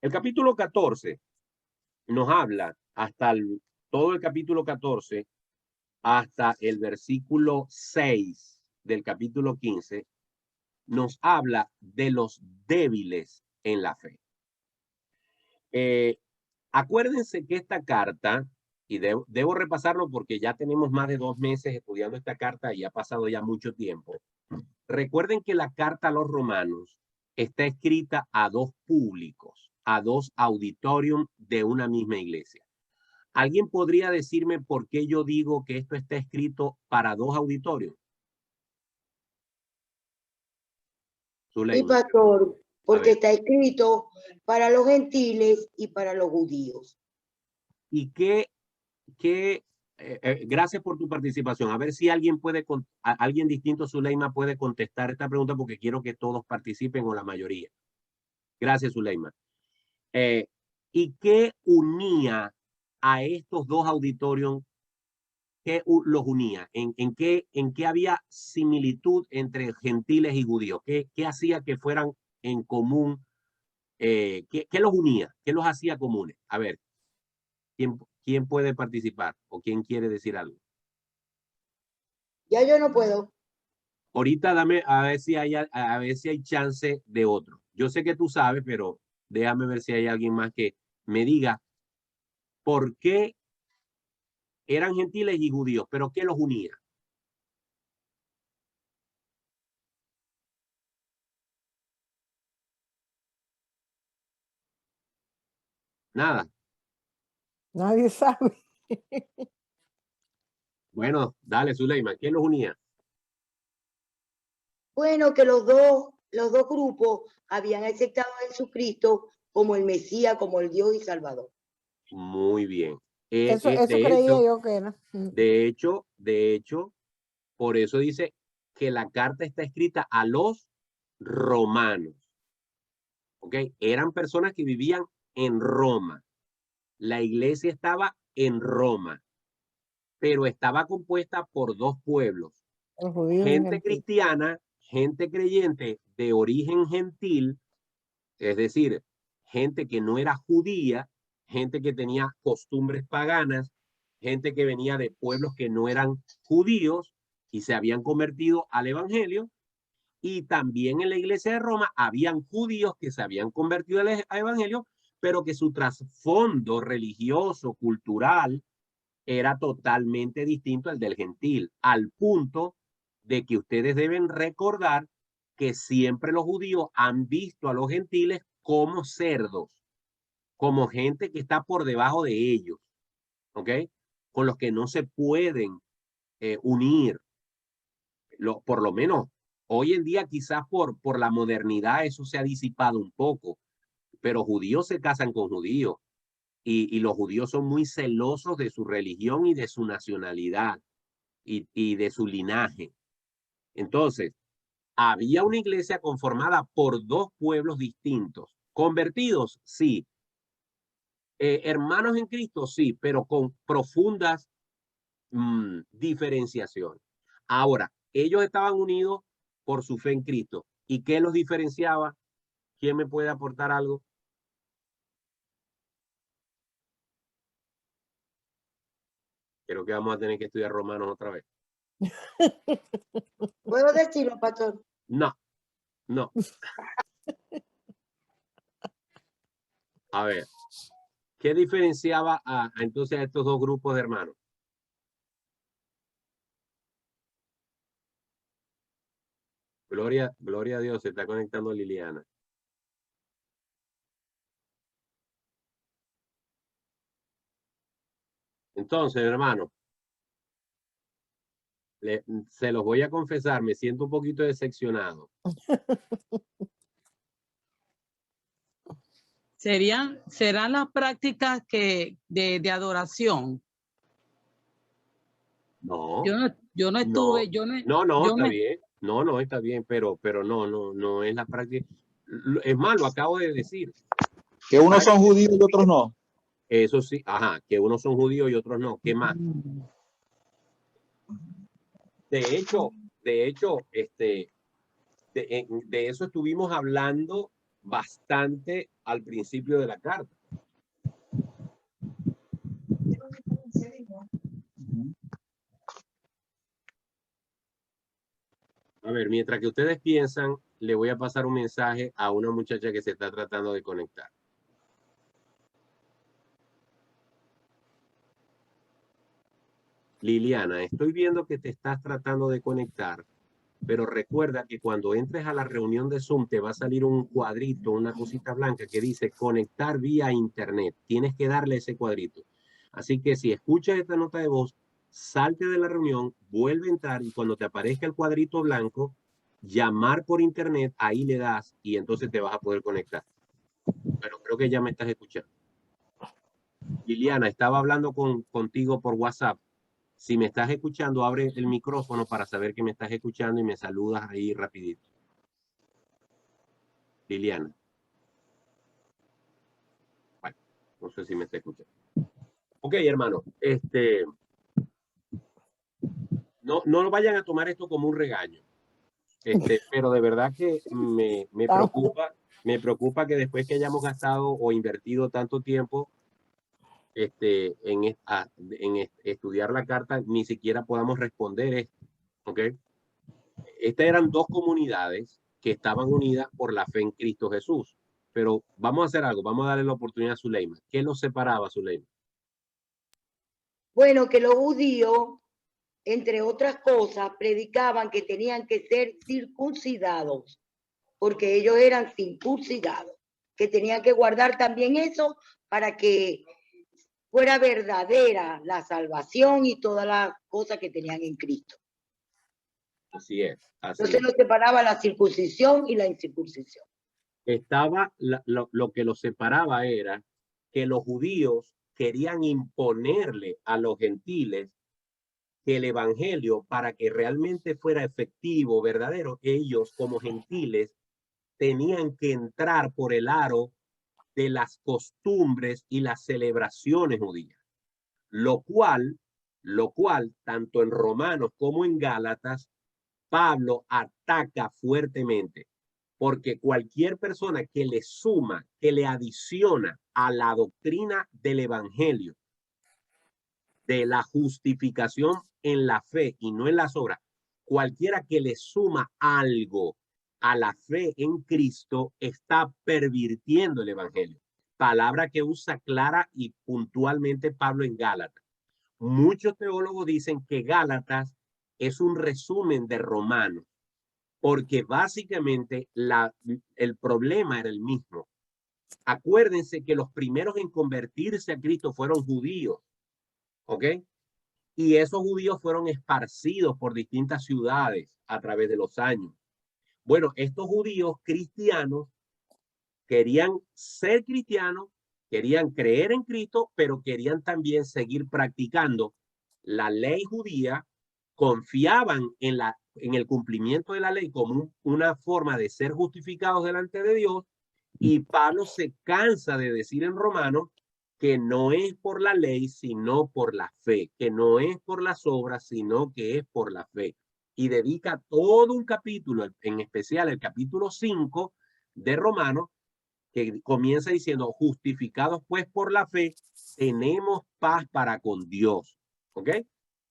El capítulo 14 nos habla hasta todo el capítulo 14 hasta el versículo 6 del capítulo 15 nos habla de los débiles en la fe. Acuérdense que esta carta, y debo repasarlo porque ya tenemos más de 2 meses estudiando esta carta y ha pasado ya mucho tiempo. Recuerden que la carta a los romanos está escrita a 2 públicos, a 2 auditorium de una misma iglesia. ¿Alguien podría decirme por qué yo digo que esto está escrito para 2 auditorios? Sí, pastor, porque está escrito para los gentiles y para los judíos. ¿Y gracias por tu participación? A ver si alguien alguien distinto a Zuleima puede contestar esta pregunta porque quiero que todos participen o la mayoría. Gracias, Zuleima. ¿Y qué unía a estos 2 auditorios? ¿Qué los unía? ¿En qué había similitud entre gentiles y judíos? ¿Qué hacía que fueran en común? ¿Qué los unía? ¿Qué los hacía comunes? A ver, ¿quién puede participar o quién quiere decir algo? Ya yo no puedo. Ahorita dame a ver si hay chance de otro. Yo sé que tú sabes, pero déjame ver si hay alguien más que me diga por qué eran gentiles y judíos, pero qué los unía. Nada. Nadie sabe. Bueno, dale, Zuleima, ¿qué los unía? Bueno, que los dos grupos habían aceptado a Jesucristo como el Mesías, como el Dios y Salvador. Muy bien. Eso creía yo que era. De hecho, por eso dice que la carta está escrita a los romanos. ¿Ok? Eran personas que vivían en Roma. La iglesia estaba en Roma, pero estaba compuesta por 2 pueblos. Gente cristiana, gente creyente de origen gentil, es decir, gente que no era judía, gente que tenía costumbres paganas, gente que venía de pueblos que no eran judíos y se habían convertido al evangelio. Y también en la iglesia de Roma habían judíos que se habían convertido al evangelio, pero que su trasfondo religioso, cultural, era totalmente distinto al del gentil, al punto de que ustedes deben recordar que siempre los judíos han visto a los gentiles como cerdos, como gente que está por debajo de ellos, ¿ok? Con los que no se pueden unir. Por lo menos hoy en día quizás por la modernidad eso se ha disipado un poco, pero judíos se casan con judíos y los judíos son muy celosos de su religión y de su nacionalidad y de su linaje. Entonces, había una iglesia conformada por 2 pueblos distintos. Convertidos, sí. Hermanos en Cristo, sí, pero con profundas diferenciaciones. Ahora, ellos estaban unidos por su fe en Cristo. ¿Y qué los diferenciaba? ¿Quién me puede aportar algo? Creo que vamos a tener que estudiar Romanos otra vez. ¿Puedo decirlo, pastor? No. A ver, ¿qué diferenciaba entonces a estos 2 grupos de hermanos? Gloria a Dios, se está conectando Liliana. Entonces, hermano, se los voy a confesar, me siento un poquito decepcionado. ¿Serán las prácticas de adoración? No. Yo no estuve, Está bien. No, está bien, pero no es la práctica. Es más, lo acabo de decir. Que unos son judíos y otros no. Eso sí, que unos son judíos y otros no. ¿Qué más? De hecho, de eso estuvimos hablando bastante al principio de la carta. A ver, mientras que ustedes piensan, le voy a pasar un mensaje a una muchacha que se está tratando de conectar. Liliana, estoy viendo que te estás tratando de conectar, pero recuerda que cuando entres a la reunión de Zoom te va a salir un cuadrito, una cosita blanca que dice conectar vía internet. Tienes que darle ese cuadrito. Así que si escuchas esta nota de voz, salte de la reunión, vuelve a entrar y cuando te aparezca el cuadrito blanco, llamar por internet, ahí le das y entonces te vas a poder conectar. Pero creo que ya me estás escuchando. Liliana, estaba hablando contigo por WhatsApp. Si me estás escuchando, abre el micrófono para saber que me estás escuchando y me saludas ahí rapidito. Liliana. Bueno, no sé si me está escuchando. Ok, hermano. No lo vayan a tomar esto como un regaño. Pero de verdad que me preocupa que después que hayamos gastado o invertido tanto tiempo en estudiar la carta, ni siquiera podamos responder esto. ¿Ok? Estas eran dos comunidades que estaban unidas por la fe en Cristo Jesús. Pero vamos a hacer algo, vamos a darle la oportunidad a Zuleima. ¿Qué los separaba, Zuleima? Bueno, que los judíos, entre otras cosas, predicaban que tenían que ser circuncidados, porque ellos eran circuncidados, que tenían que guardar también eso para que fuera verdadera la salvación y todas las cosas que tenían en Cristo. Así es. Entonces lo separaba la circuncisión y la incircuncisión. Lo que los separaba era que los judíos querían imponerle a los gentiles que el evangelio, para que realmente fuera efectivo, verdadero, ellos como gentiles tenían que entrar por el aro de las costumbres y las celebraciones judías, lo cual, tanto en Romanos como en Gálatas, Pablo ataca fuertemente, porque cualquier persona que le suma, que le adiciona a la doctrina del evangelio, de la justificación en la fe y no en las obras, cualquiera que le suma algo a la fe en Cristo está pervirtiendo el evangelio. Palabra que usa clara y puntualmente Pablo en Gálatas. Muchos teólogos dicen que Gálatas es un resumen de Romanos, porque básicamente el problema era el mismo. Acuérdense que los primeros en convertirse a Cristo fueron judíos, ¿ok? Y esos judíos fueron esparcidos por distintas ciudades a través de los años. Bueno, estos judíos cristianos querían ser cristianos, querían creer en Cristo, pero querían también seguir practicando la ley judía, confiaban en el cumplimiento de la ley como una forma de ser justificados delante de Dios, y Pablo se cansa de decir en Romanos que no es por la ley, sino por la fe, que no es por las obras, sino que es por la fe. Y dedica todo un capítulo, en especial el capítulo 5 de Romanos, que comienza diciendo, justificados pues por la fe, tenemos paz para con Dios. ¿Ok?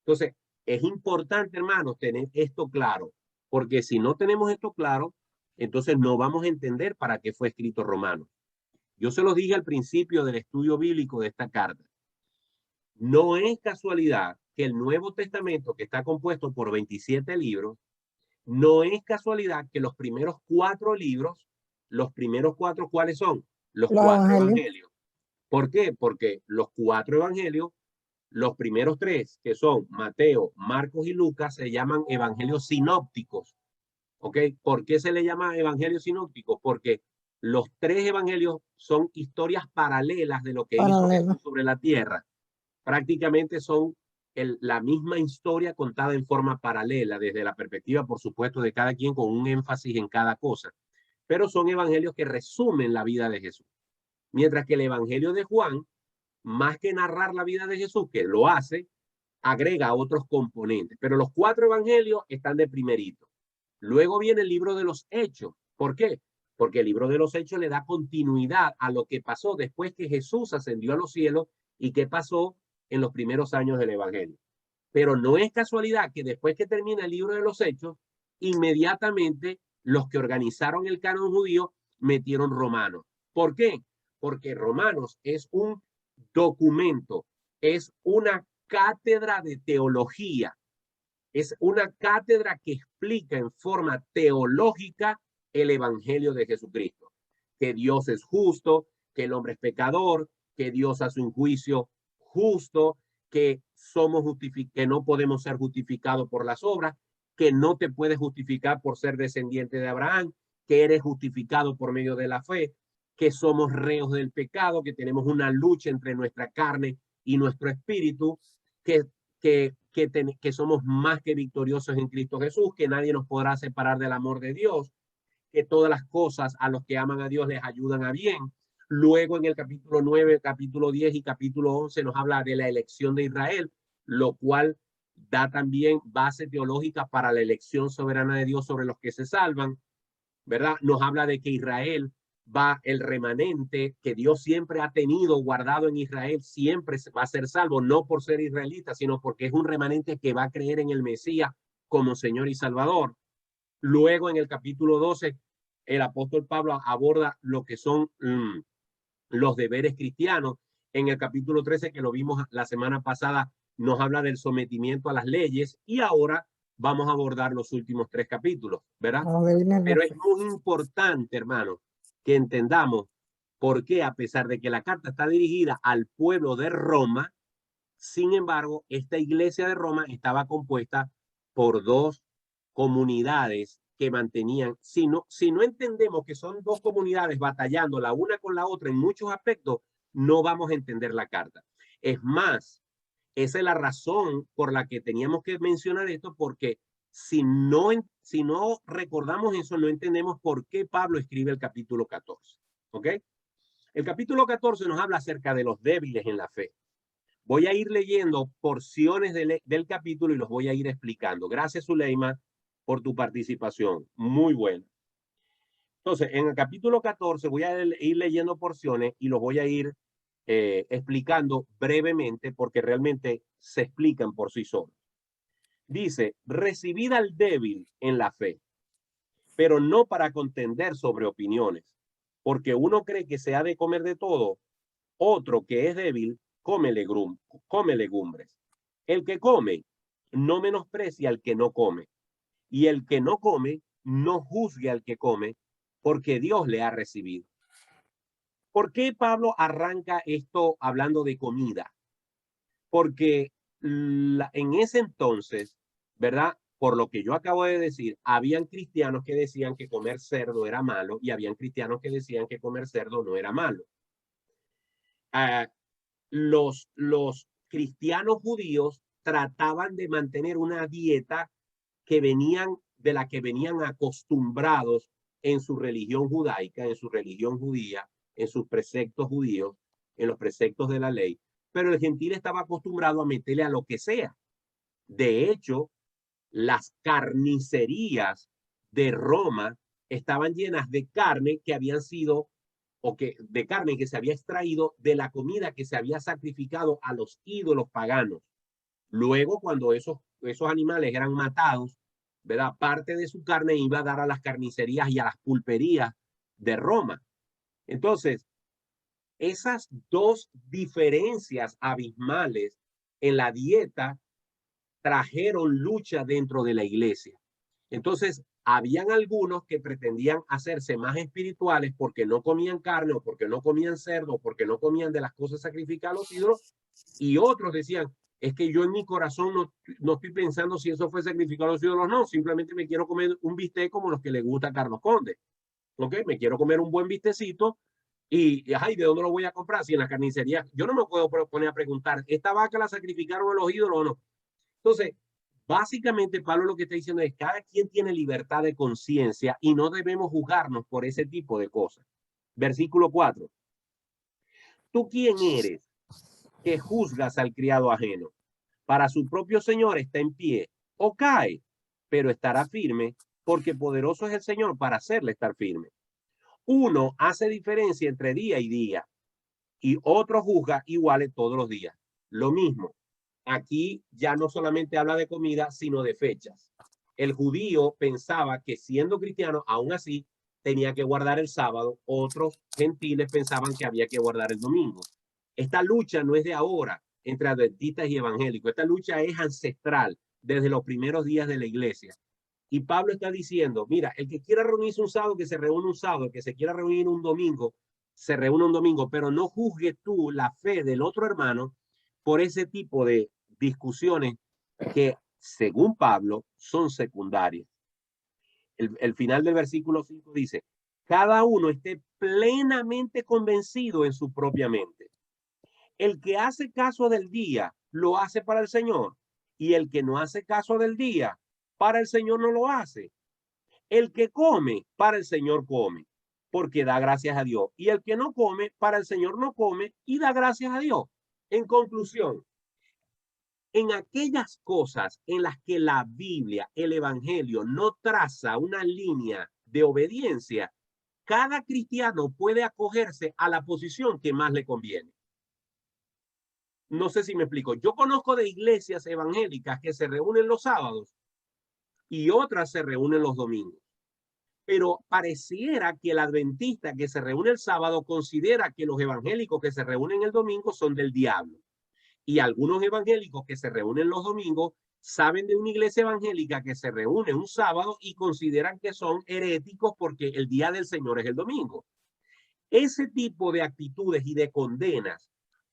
Entonces, es importante, hermanos, tener esto claro, porque si no tenemos esto claro, entonces no vamos a entender para qué fue escrito Romanos. Yo se los dije al principio del estudio bíblico de esta carta. No es casualidad que el Nuevo Testamento, que está compuesto por 27 libros, no es casualidad que los primeros 4 libros, ¿cuáles son? Los 4 evangelios. ¿Por qué? Porque los 4 evangelios, los primeros 3, que son Mateo, Marcos y Lucas, se llaman evangelios sinópticos. ¿Ok? ¿Por qué se le llama evangelios sinópticos? Porque los 3 evangelios son historias paralelas de lo que hizo Jesús sobre la tierra. Prácticamente son la misma historia contada en forma paralela, desde la perspectiva, por supuesto, de cada quien, con un énfasis en cada cosa. Pero son evangelios que resumen la vida de Jesús. Mientras que el evangelio de Juan, más que narrar la vida de Jesús, que lo hace, agrega otros componentes. Pero los 4 evangelios están de primerito. Luego viene el libro de los Hechos. ¿Por qué? porque el libro de los Hechos le da continuidad a lo que pasó después que Jesús ascendió a los cielos y qué pasó en los primeros años del Evangelio. Pero no es casualidad que después que termina el libro de los Hechos, inmediatamente los que organizaron el canon judío metieron Romanos. ¿Por qué? Porque Romanos es un documento, es una cátedra de teología, es una cátedra que explica en forma teológica el Evangelio de Jesucristo, que Dios es justo, que el hombre es pecador, que Dios hace un juicio justo, que que no podemos ser justificados por las obras, que no te puedes justificar por ser descendiente de Abraham, que eres justificado por medio de la fe, que somos reos del pecado, que tenemos una lucha entre nuestra carne y nuestro espíritu, que somos más que victoriosos en Cristo Jesús, que nadie nos podrá separar del amor de Dios, que todas las cosas a los que aman a Dios les ayudan a bien. Luego en el capítulo 9, capítulo 10 y capítulo 11 nos habla de la elección de Israel, lo cual da también base teológica para la elección soberana de Dios sobre los que se salvan, ¿verdad? Nos habla de que Israel va el remanente que Dios siempre ha tenido guardado en Israel, siempre va a ser salvo, no por ser israelita, sino porque es un remanente que va a creer en el Mesías como Señor y Salvador. Luego en el capítulo 12, el apóstol Pablo aborda lo que son los deberes cristianos. En el capítulo 13, que lo vimos la semana pasada, nos habla del sometimiento a las leyes y ahora vamos a abordar los últimos 3 capítulos, ¿verdad? Pero es muy importante, hermano, que entendamos por qué, a pesar de que la carta está dirigida al pueblo de Roma, sin embargo, esta iglesia de Roma estaba compuesta por 2 comunidades que mantenían, si no entendemos que son 2 comunidades batallando la una con la otra en muchos aspectos, no vamos a entender la carta. Es más, esa es la razón por la que teníamos que mencionar esto, porque si no recordamos eso, no entendemos por qué Pablo escribe el capítulo 14. ¿Ok? El capítulo 14 nos habla acerca de los débiles en la fe. Voy a ir leyendo porciones del capítulo y los voy a ir explicando. Gracias, Zuleima, por tu participación. Muy buena. Entonces, en el capítulo 14 voy a ir leyendo porciones y los voy a ir explicando brevemente porque realmente se explican por sí solos. Dice, recibid al débil en la fe, pero no para contender sobre opiniones, porque uno cree que se ha de comer de todo, otro que es débil come legumbres. El que come no menosprecia al que no come, y el que no come no juzgue al que come, porque Dios le ha recibido. ¿Por qué Pablo arranca esto hablando de comida? Porque en ese entonces, ¿verdad? Por lo que yo acabo de decir, habían cristianos que decían que comer cerdo era malo y habían cristianos que decían que comer cerdo no era malo. Los cristianos judíos trataban de mantener una dieta de la que venían acostumbrados en su religión judaica, en su religión judía, en sus preceptos judíos, en los preceptos de la ley, pero el gentil estaba acostumbrado a meterle a lo que sea. De hecho, las carnicerías de Roma estaban llenas de carne que habían sido de carne que se había extraído de la comida que se había sacrificado a los ídolos paganos. Luego, cuando esos animales eran matados, ¿verdad? Parte de su carne iba a dar a las carnicerías y a las pulperías de Roma. Entonces, esas 2 diferencias abismales en la dieta trajeron lucha dentro de la iglesia. Entonces, habían algunos que pretendían hacerse más espirituales porque no comían carne o porque no comían cerdo o porque no comían de las cosas sacrificadas a los ídolos, y otros decían, es que yo en mi corazón no estoy pensando si eso fue sacrificado a los ídolos o no, simplemente me quiero comer un bistec como los que le gusta a Carlos Conde. ¿Ok? Me quiero comer un buen bistecito y ay, ¿de dónde lo voy a comprar? Si en la carnicería, yo no me puedo poner a preguntar, ¿esta vaca la sacrificaron a los ídolos o no? Entonces, básicamente Pablo lo que está diciendo es cada quien tiene libertad de conciencia y no debemos juzgarnos por ese tipo de cosas. Versículo 4. ¿Tú quién eres que juzgas al criado ajeno? Para su propio Señor está en pie o cae, pero estará firme porque poderoso es el Señor para hacerle estar firme. Uno hace diferencia entre día y día y otro juzga iguales todos los días. Lo mismo. Aquí ya no solamente habla de comida, sino de fechas. El judío pensaba que siendo cristiano, aún así, tenía que guardar el sábado. Otros gentiles pensaban que había que guardar el domingo. Esta lucha no es de ahora entre adventistas y evangélicos. Esta lucha es ancestral desde los primeros días de la iglesia. Y Pablo está diciendo, mira, el que quiera reunirse un sábado, que se reúne un sábado, el que se quiera reunir un domingo, se reúne un domingo, pero no juzgues tú la fe del otro hermano por ese tipo de discusiones que, según Pablo, son secundarias. El final del versículo 5 dice, cada uno esté plenamente convencido en su propia mente. El que hace caso del día, lo hace para el Señor. Y el que no hace caso del día, para el Señor no lo hace. El que come, para el Señor come, porque da gracias a Dios. Y el que no come, para el Señor no come y da gracias a Dios. En conclusión, en aquellas cosas en las que la Biblia, el Evangelio, no traza una línea de obediencia, cada cristiano puede acogerse a la posición que más le conviene. No sé si me explico. Yo conozco de iglesias evangélicas que se reúnen los sábados y otras se reúnen los domingos. Pero pareciera que el adventista que se reúne el sábado considera que los evangélicos que se reúnen el domingo son del diablo. Y algunos evangélicos que se reúnen los domingos saben de una iglesia evangélica que se reúne un sábado y consideran que son heréticos porque el día del Señor es el domingo. Ese tipo de actitudes y de condenas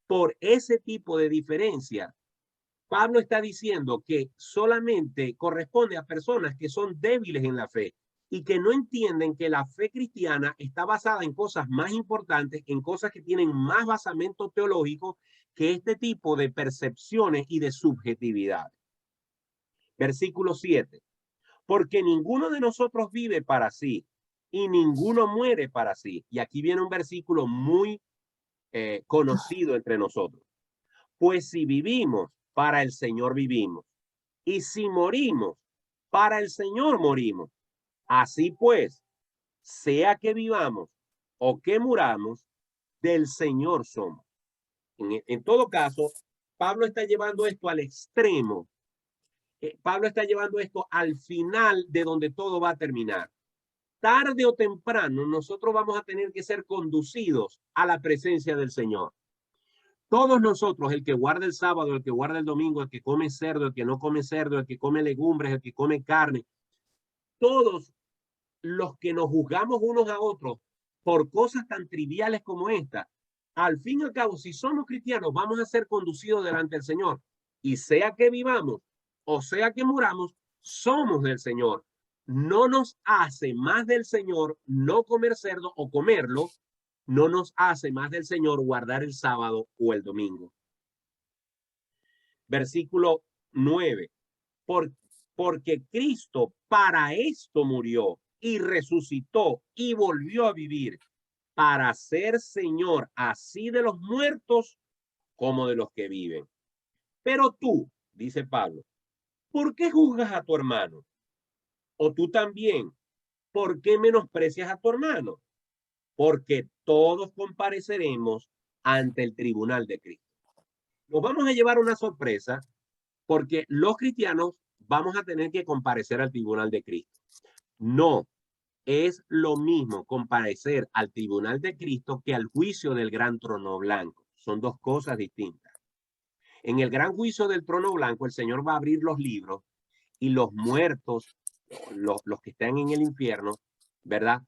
por ese tipo de diferencia, Pablo está diciendo que solamente corresponde a personas que son débiles en la fe y que no entienden que la fe cristiana está basada en cosas más importantes, en cosas que tienen más basamento teológico que este tipo de percepciones y de subjetividad. Versículo 7. Porque ninguno de nosotros vive para sí y ninguno muere para sí. Y aquí viene un versículo muy conocido entre nosotros. Pues si vivimos, para el Señor vivimos. Y si morimos, para el Señor morimos. Así pues, sea que vivamos o que muramos, del Señor somos. En todo caso, Pablo está llevando esto al extremo. Pablo está llevando esto al final de donde todo va a terminar. Tarde o temprano, nosotros vamos a tener que ser conducidos a la presencia del Señor. Todos nosotros, el que guarda el sábado, el que guarda el domingo, el que come cerdo, el que no come cerdo, el que come legumbres, el que come carne, todos los que nos juzgamos unos a otros por cosas tan triviales como esta, al fin y al cabo, si somos cristianos, vamos a ser conducidos delante del Señor. Y sea que vivamos o sea que muramos, somos del Señor. No nos hace más del Señor no comer cerdo o comerlo, no nos hace más del Señor guardar el sábado o el domingo. Versículo 9. Porque Cristo para esto murió y resucitó y volvió a vivir para ser Señor así de los muertos como de los que viven. Pero tú, dice Pablo, ¿por qué juzgas a tu hermano? O tú también, ¿por qué menosprecias a tu hermano? Porque todos compareceremos ante el tribunal de Cristo. Nos vamos a llevar una sorpresa porque los cristianos vamos a tener que comparecer al tribunal de Cristo. No es lo mismo comparecer al tribunal de Cristo que al juicio del gran trono blanco. Son dos cosas distintas. En el gran juicio del trono blanco, el Señor va a abrir los libros y los muertos, los que están en el infierno, ¿verdad?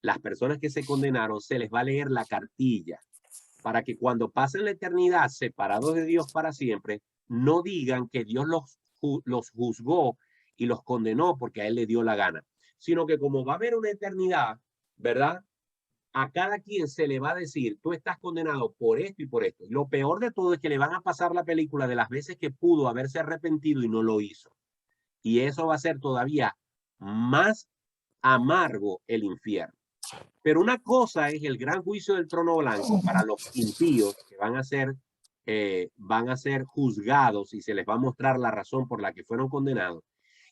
Las personas que se condenaron, se les va a leer la cartilla para que cuando pasen la eternidad separados de Dios para siempre, no digan que Dios los juzgó y los condenó porque a él le dio la gana, sino que como va a haber una eternidad, ¿verdad? A cada quien se le va a decir, tú estás condenado por esto y por esto. Y lo peor de todo es que le van a pasar la película de las veces que pudo haberse arrepentido y no lo hizo. Y eso va a ser todavía más amargo el infierno. Pero una cosa es el gran juicio del trono blanco para los impíos que van a ser juzgados y se les va a mostrar la razón por la que fueron condenados.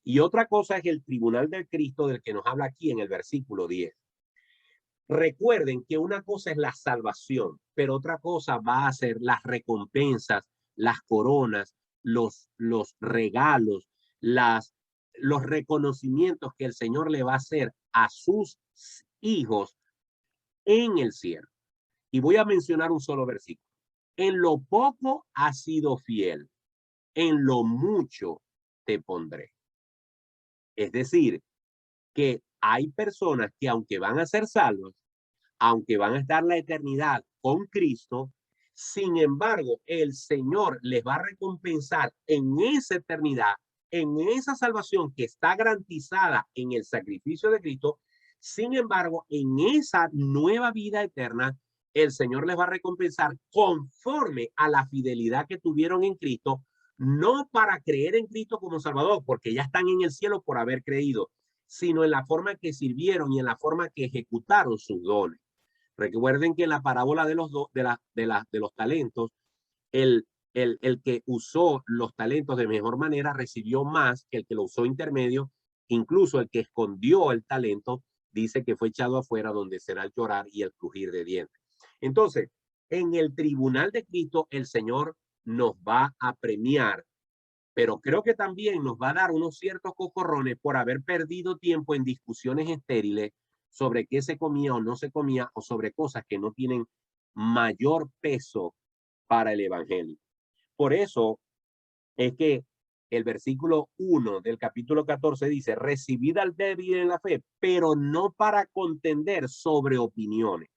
Y otra cosa es el tribunal del Cristo del que nos habla aquí en el versículo 10. Recuerden que una cosa es la salvación, pero otra cosa va a ser las recompensas, las coronas, los regalos, los reconocimientos que el Señor le va a hacer a sus hijos en el cielo. Y voy a mencionar un solo versículo. En lo poco has sido fiel, en lo mucho te pondré. Es decir, que hay personas que aunque van a ser salvos, aunque van a estar la eternidad con Cristo, sin embargo, el Señor les va a recompensar en esa eternidad, en esa salvación que está garantizada en el sacrificio de Cristo. Sin embargo, en esa nueva vida eterna, el Señor les va a recompensar conforme a la fidelidad que tuvieron en Cristo, no para creer en Cristo como Salvador, porque ya están en el cielo por haber creído, sino en la forma que sirvieron y en la forma que ejecutaron sus dones. Recuerden que en la parábola de los talentos, el que usó los talentos de mejor manera recibió más que el que lo usó intermedio. Incluso el que escondió el talento dice que fue echado afuera, donde será el llorar y el crujir de dientes. Entonces, en el tribunal de Cristo, el Señor nos va a premiar, pero creo que también nos va a dar unos ciertos cocorrones por haber perdido tiempo en discusiones estériles sobre qué se comía o no se comía, o sobre cosas que no tienen mayor peso para el evangelio. Por eso es que el versículo 1 del capítulo 14 dice: recibid al débil en la fe, pero no para contender sobre opiniones.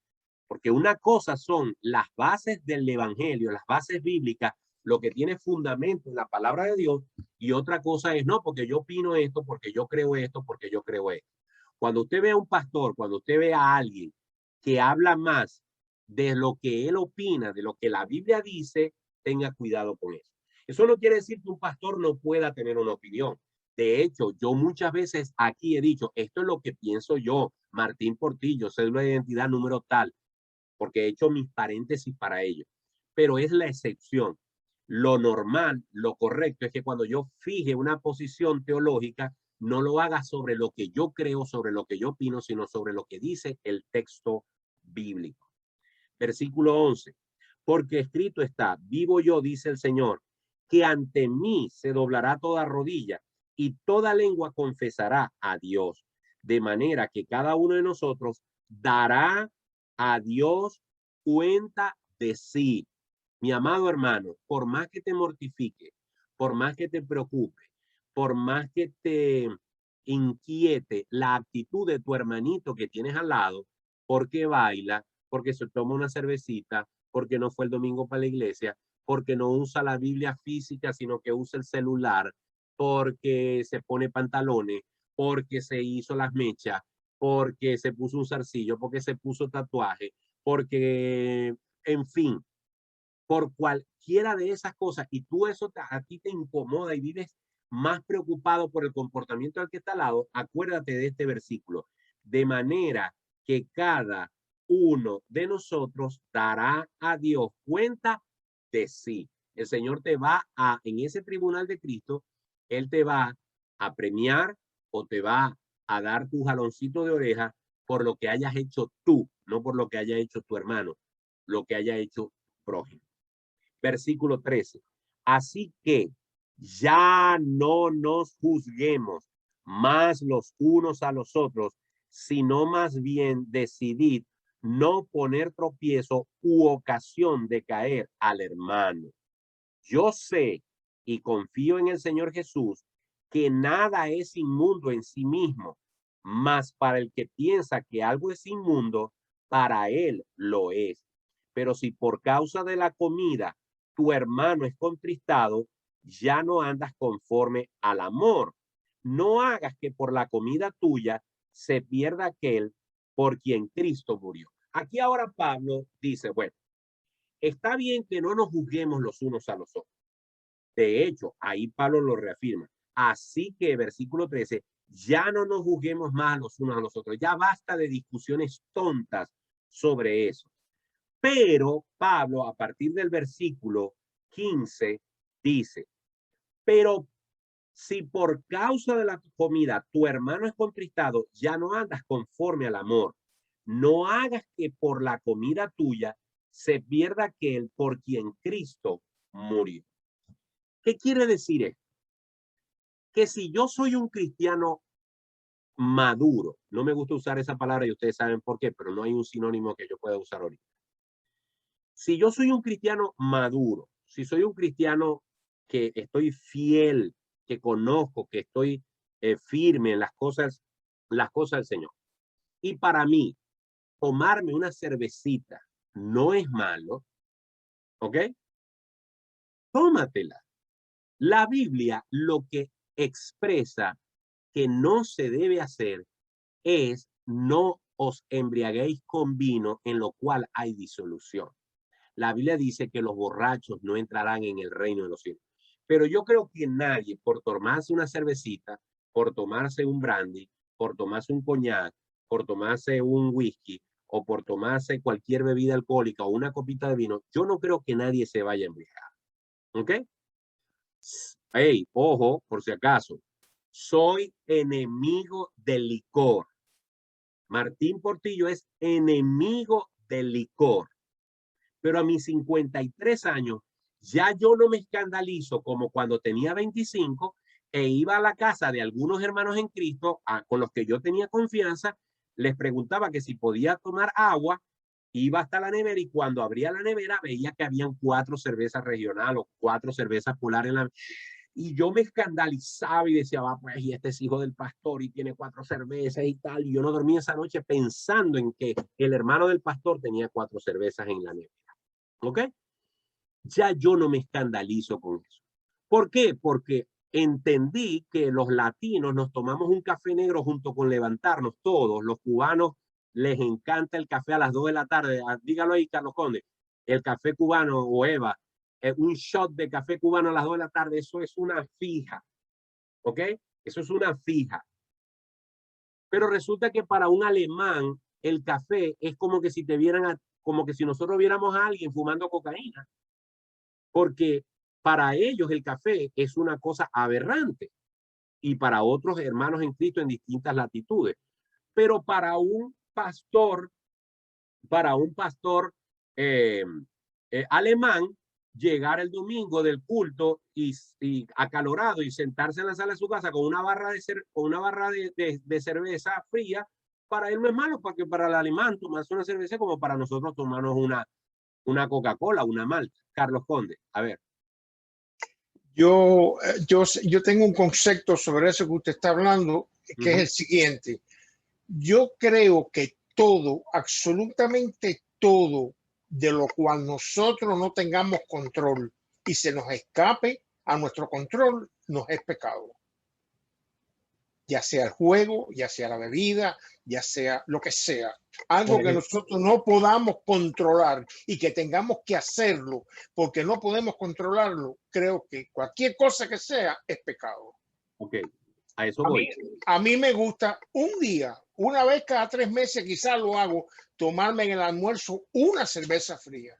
Porque una cosa son las bases del evangelio, las bases bíblicas, lo que tiene fundamento en la palabra de Dios, y otra cosa es, no, porque yo opino esto, porque yo creo esto, porque yo creo esto. Cuando usted ve a un pastor, cuando usted ve a alguien que habla más de lo que él opina, de lo que la Biblia dice, tenga cuidado con eso. Eso no quiere decir que un pastor no pueda tener una opinión. De hecho, yo muchas veces aquí he dicho, esto es lo que pienso yo, Martín Portillo, cédula de identidad número tal, porque he hecho mis paréntesis para ello. Pero es la excepción. Lo normal, lo correcto es que cuando yo fije una posición teológica, no lo haga sobre lo que yo creo, sobre lo que yo opino, sino sobre lo que dice el texto bíblico. Versículo 11. Porque escrito está: vivo yo, dice el Señor, que ante mí se doblará toda rodilla y toda lengua confesará a Dios. De manera que cada uno de nosotros dará a Dios cuenta de sí. Mi amado hermano, por más que te mortifique, por más que te preocupe, por más que te inquiete la actitud de tu hermanito que tienes al lado, porque baila, porque se toma una cervecita, porque no fue el domingo para la iglesia, porque no usa la Biblia física, sino que usa el celular, porque se pone pantalones, porque se hizo las mechas, porque se puso un zarcillo, porque se puso tatuaje, porque, en fin, por cualquiera de esas cosas, y tú eso a ti te incomoda y vives más preocupado por el comportamiento del que está al lado, acuérdate de este versículo. De manera que cada uno de nosotros dará a Dios cuenta de sí. El Señor te va a, en ese tribunal de Cristo, Él te va a premiar o te va a dar tu jaloncito de oreja por lo que hayas hecho tú, no por lo que haya hecho tu hermano, lo que haya hecho prójimo. Versículo 13. Así que ya no nos juzguemos más los unos a los otros, sino más bien decidid no poner tropiezo u ocasión de caer al hermano. Yo sé y confío en el Señor Jesús que nada es inmundo en sí mismo, mas para el que piensa que algo es inmundo, para él lo es. Pero si por causa de la comida tu hermano es contristado, ya no andas conforme al amor. No hagas que por la comida tuya se pierda aquel por quien Cristo murió. Aquí ahora Pablo dice, bueno, está bien que no nos juzguemos los unos a los otros. De hecho, ahí Pablo lo reafirma. Así que, versículo 13, ya no nos juzguemos más los unos a los otros. Ya basta de discusiones tontas sobre eso. Pero Pablo, a partir del versículo 15, dice, pero si por causa de la comida tu hermano es contristado, ya no andas conforme al amor. no hagas que por la comida tuya se pierda aquel por quien Cristo murió. ¿Qué quiere decir esto? Que si yo soy un cristiano maduro, no me gusta usar esa palabra y ustedes saben por qué, pero no hay un sinónimo que yo pueda usar ahorita. Si yo soy un cristiano maduro, si soy un cristiano que estoy fiel, que conozco, que estoy firme en las cosas del Señor. Y para mí, tomarme una cervecita no es malo, ¿ok? Tómatela. La Biblia lo que expresa que no se debe hacer es no os embriaguéis con vino en lo cual hay disolución. La Biblia dice que los borrachos no entrarán en el reino de los cielos. Pero yo creo que nadie, por tomarse una cervecita, por tomarse un brandy, por tomarse un coñac, por tomarse un whisky o por tomarse cualquier bebida alcohólica o una copita de vino, yo no creo que nadie se vaya a embriagar. ¿Ok? Hey, ojo, por si acaso, soy enemigo del licor. Martín Portillo es enemigo del licor. Pero a mis 53 años, ya yo no me escandalizo como cuando tenía 25 e iba a la casa de algunos hermanos en Cristo con los que yo tenía confianza, les preguntaba que si podía tomar agua, iba hasta la nevera y cuando abría la nevera veía que habían 4 cervezas regionales o 4 cervezas polar en la... Y yo me escandalizaba y decía, va, pues, y este es hijo del pastor y tiene 4 cervezas y tal. Y yo no dormí esa noche pensando en que el hermano del pastor tenía 4 cervezas en la nevera. ¿Ok? Ya yo no me escandalizo con eso. ¿Por qué? Porque entendí que los latinos nos tomamos un café negro junto con levantarnos todos. Los cubanos les encanta el café a las 2 de la tarde. Dígalo ahí, Carlos Conde. El café cubano o Eva, un shot de café cubano a las 2 de la tarde, eso es una fija. ¿Ok? Eso es una fija. Pero resulta que para un alemán el café es como que si te vieran, como que si nosotros viéramos a alguien fumando cocaína. Porque para ellos el café es una cosa aberrante y para otros hermanos en Cristo en distintas latitudes. Pero para un pastor alemán, llegar el domingo del culto y acalorado y sentarse en la sala de su casa con una barra de cerveza fría, para él no es malo, porque para el alemán tomarse una cerveza como para nosotros tomarnos una Coca-Cola, una malta. Carlos Conde, a ver. Yo tengo un concepto sobre eso que usted está hablando, que es el siguiente. Yo creo que todo, absolutamente todo, de lo cual nosotros no tengamos control y se nos escape a nuestro control, nos es pecado. Ya sea el juego, ya sea la bebida, ya sea lo que sea. Algo que nosotros no podamos controlar y que tengamos que hacerlo porque no podemos controlarlo, creo que cualquier cosa que sea es pecado. Ok, a eso voy. A mí me gusta un día, una vez cada 3 meses quizás lo hago, tomarme en el almuerzo una cerveza fría.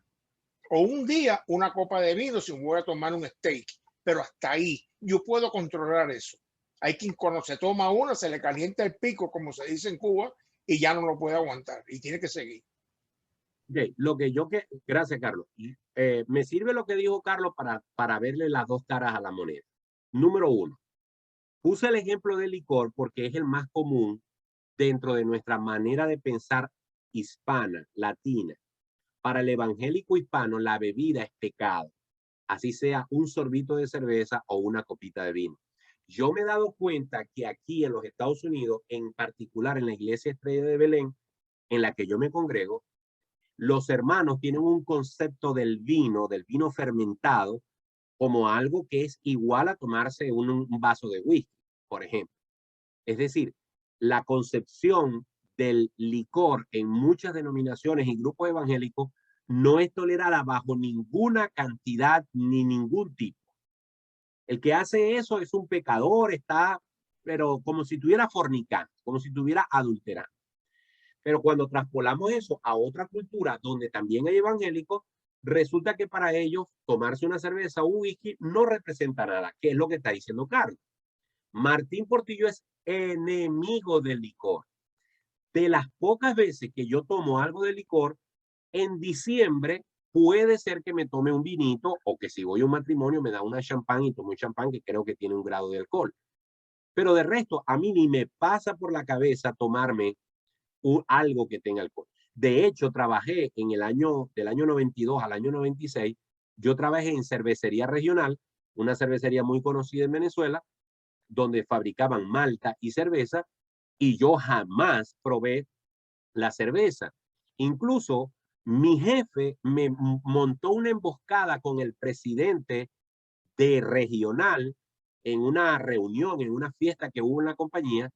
O un día una copa de vino si me voy a tomar un steak. Pero hasta ahí yo puedo controlar eso. Hay quien cuando se toma una se le calienta el pico, como se dice en Cuba, y ya no lo puede aguantar y tiene que seguir. Okay, gracias, Carlos. Me sirve lo que dijo Carlos para verle las dos caras a la moneda. Número 1, puse el ejemplo del licor porque es el más común dentro de nuestra manera de pensar hispana, latina. Para el evangélico hispano, la bebida es pecado, así sea un sorbito de cerveza o una copita de vino. Yo me he dado cuenta que aquí en los Estados Unidos, en particular en la Iglesia Estrella de Belén, en la que yo me congrego, los hermanos tienen un concepto del vino fermentado, como algo que es igual a tomarse un vaso de whisky, por ejemplo. Es decir, la concepción del licor en muchas denominaciones y grupos evangélicos no es tolerada bajo ninguna cantidad ni ningún tipo. El que hace eso es un pecador, pero como si tuviera fornicando, como si tuviera adulterando. Pero cuando traspolamos eso a otra cultura donde también hay evangélicos, resulta que para ellos tomarse una cerveza o un whisky no representa nada, que es lo que está diciendo Carlos. Martín Portillo es enemigo del licor. De las pocas veces que yo tomo algo de licor, en diciembre puede ser que me tome un vinito o que si voy a un matrimonio me da una champán y tomo un champán que creo que tiene un grado de alcohol. Pero de resto, a mí ni me pasa por la cabeza tomarme algo que tenga alcohol. De hecho, trabajé en el año, del año 92 al año 96, yo trabajé en cervecería regional, una cervecería muy conocida en Venezuela, donde fabricaban malta y cerveza, y yo jamás probé la cerveza. Incluso mi jefe me montó una emboscada con el presidente de regional en una reunión, en una fiesta que hubo en la compañía,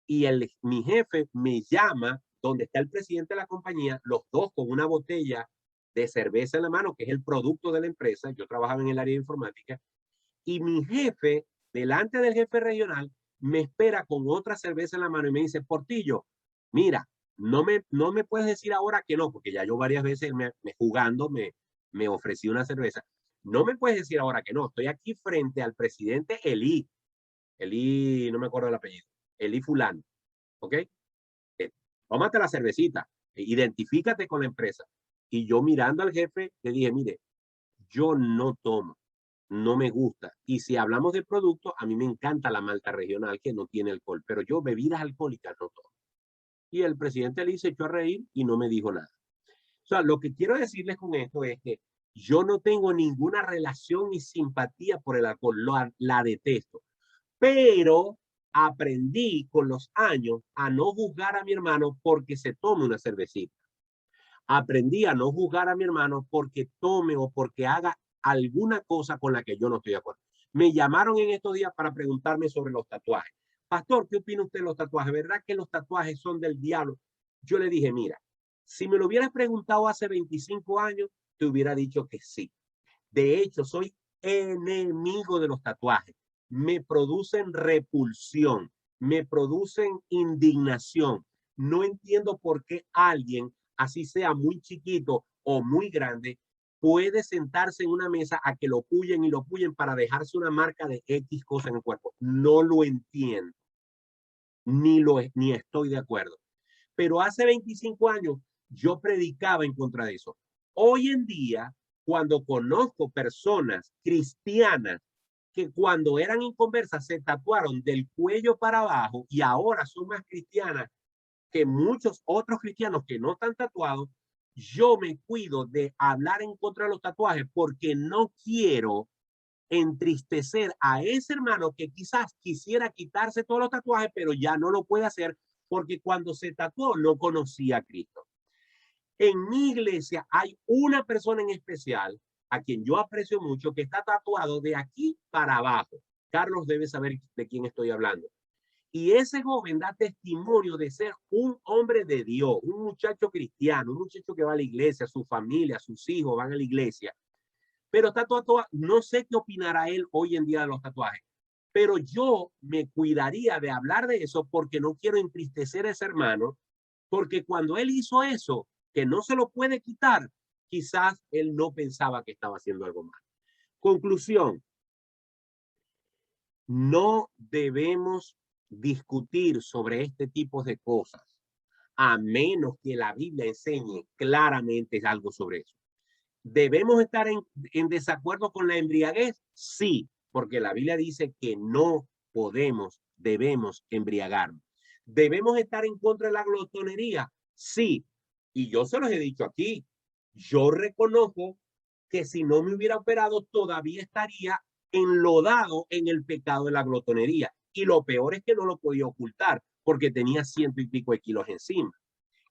y mi jefe me llama donde está el presidente de la compañía, los dos con una botella de cerveza en la mano, que es el producto de la empresa. Yo trabajaba en el área de informática, y mi jefe, delante del jefe regional, me espera con otra cerveza en la mano y me dice: Portillo, mira, no me puedes decir ahora que no, porque ya yo varias veces jugando me ofrecí una cerveza. No me puedes decir ahora que no. Estoy aquí frente al presidente Elí, no me acuerdo el apellido, Elí fulano, ¿ok? Tómate la cervecita, identifícate con la empresa. Y yo mirando al jefe le dije: mire, yo no tomo, no me gusta. Y si hablamos de productos, a mí me encanta la malta regional que no tiene alcohol, pero yo bebidas alcohólicas no tomo. Y el presidente le se echó a reír y no me dijo nada. O sea, lo que quiero decirles con esto es que yo no tengo ninguna relación ni simpatía por el alcohol, la detesto. Pero aprendí con los años a no juzgar a mi hermano porque se tome una cervecita. Aprendí a no juzgar a mi hermano porque tome o porque haga alguna cosa con la que yo no estoy de acuerdo. Me llamaron en estos días para preguntarme sobre los tatuajes. Pastor, ¿qué opina usted de los tatuajes? ¿Verdad que los tatuajes son del diablo? Yo le dije: mira, si me lo hubieras preguntado hace 25 años, te hubiera dicho que sí. De hecho, soy enemigo de los tatuajes. Me producen repulsión, me producen indignación. No entiendo por qué alguien, así sea muy chiquito o muy grande, puede sentarse en una mesa a que lo puyen y lo puyen para dejarse una marca de X cosa en el cuerpo. No lo entiendo, ni estoy de acuerdo. Pero hace 25 años yo predicaba en contra de eso. Hoy en día, cuando conozco personas cristianas que cuando eran inconversas se tatuaron del cuello para abajo y ahora son más cristianas que muchos otros cristianos que no están tatuados, yo me cuido de hablar en contra de los tatuajes porque no quiero entristecer a ese hermano que quizás quisiera quitarse todos los tatuajes, pero ya no lo puede hacer porque cuando se tatuó no conocía a Cristo. En mi iglesia hay una persona en especial a quien yo aprecio mucho que está tatuado de aquí para abajo. Carlos debe saber de quién estoy hablando. Y ese joven da testimonio de ser un hombre de Dios, un muchacho cristiano, un muchacho que va a la iglesia, su familia, sus hijos van a la iglesia. Pero está tatuado, no sé qué opinará él hoy en día de los tatuajes, pero yo me cuidaría de hablar de eso porque no quiero entristecer a ese hermano, porque cuando él hizo eso, que no se lo puede quitar, quizás él no pensaba que estaba haciendo algo mal. Conclusión: no debemos discutir sobre este tipo de cosas a menos que la Biblia enseñe claramente algo sobre eso. ¿Debemos estar en desacuerdo con la embriaguez? Sí, porque la Biblia dice que no debemos embriagarnos. ¿Debemos estar en contra de la glotonería? Sí, y yo se los he dicho aquí. Yo reconozco que si no me hubiera operado todavía estaría enlodado en el pecado de la glotonería. Y lo peor es que no lo podía ocultar porque tenía 100 y pico de kilos encima.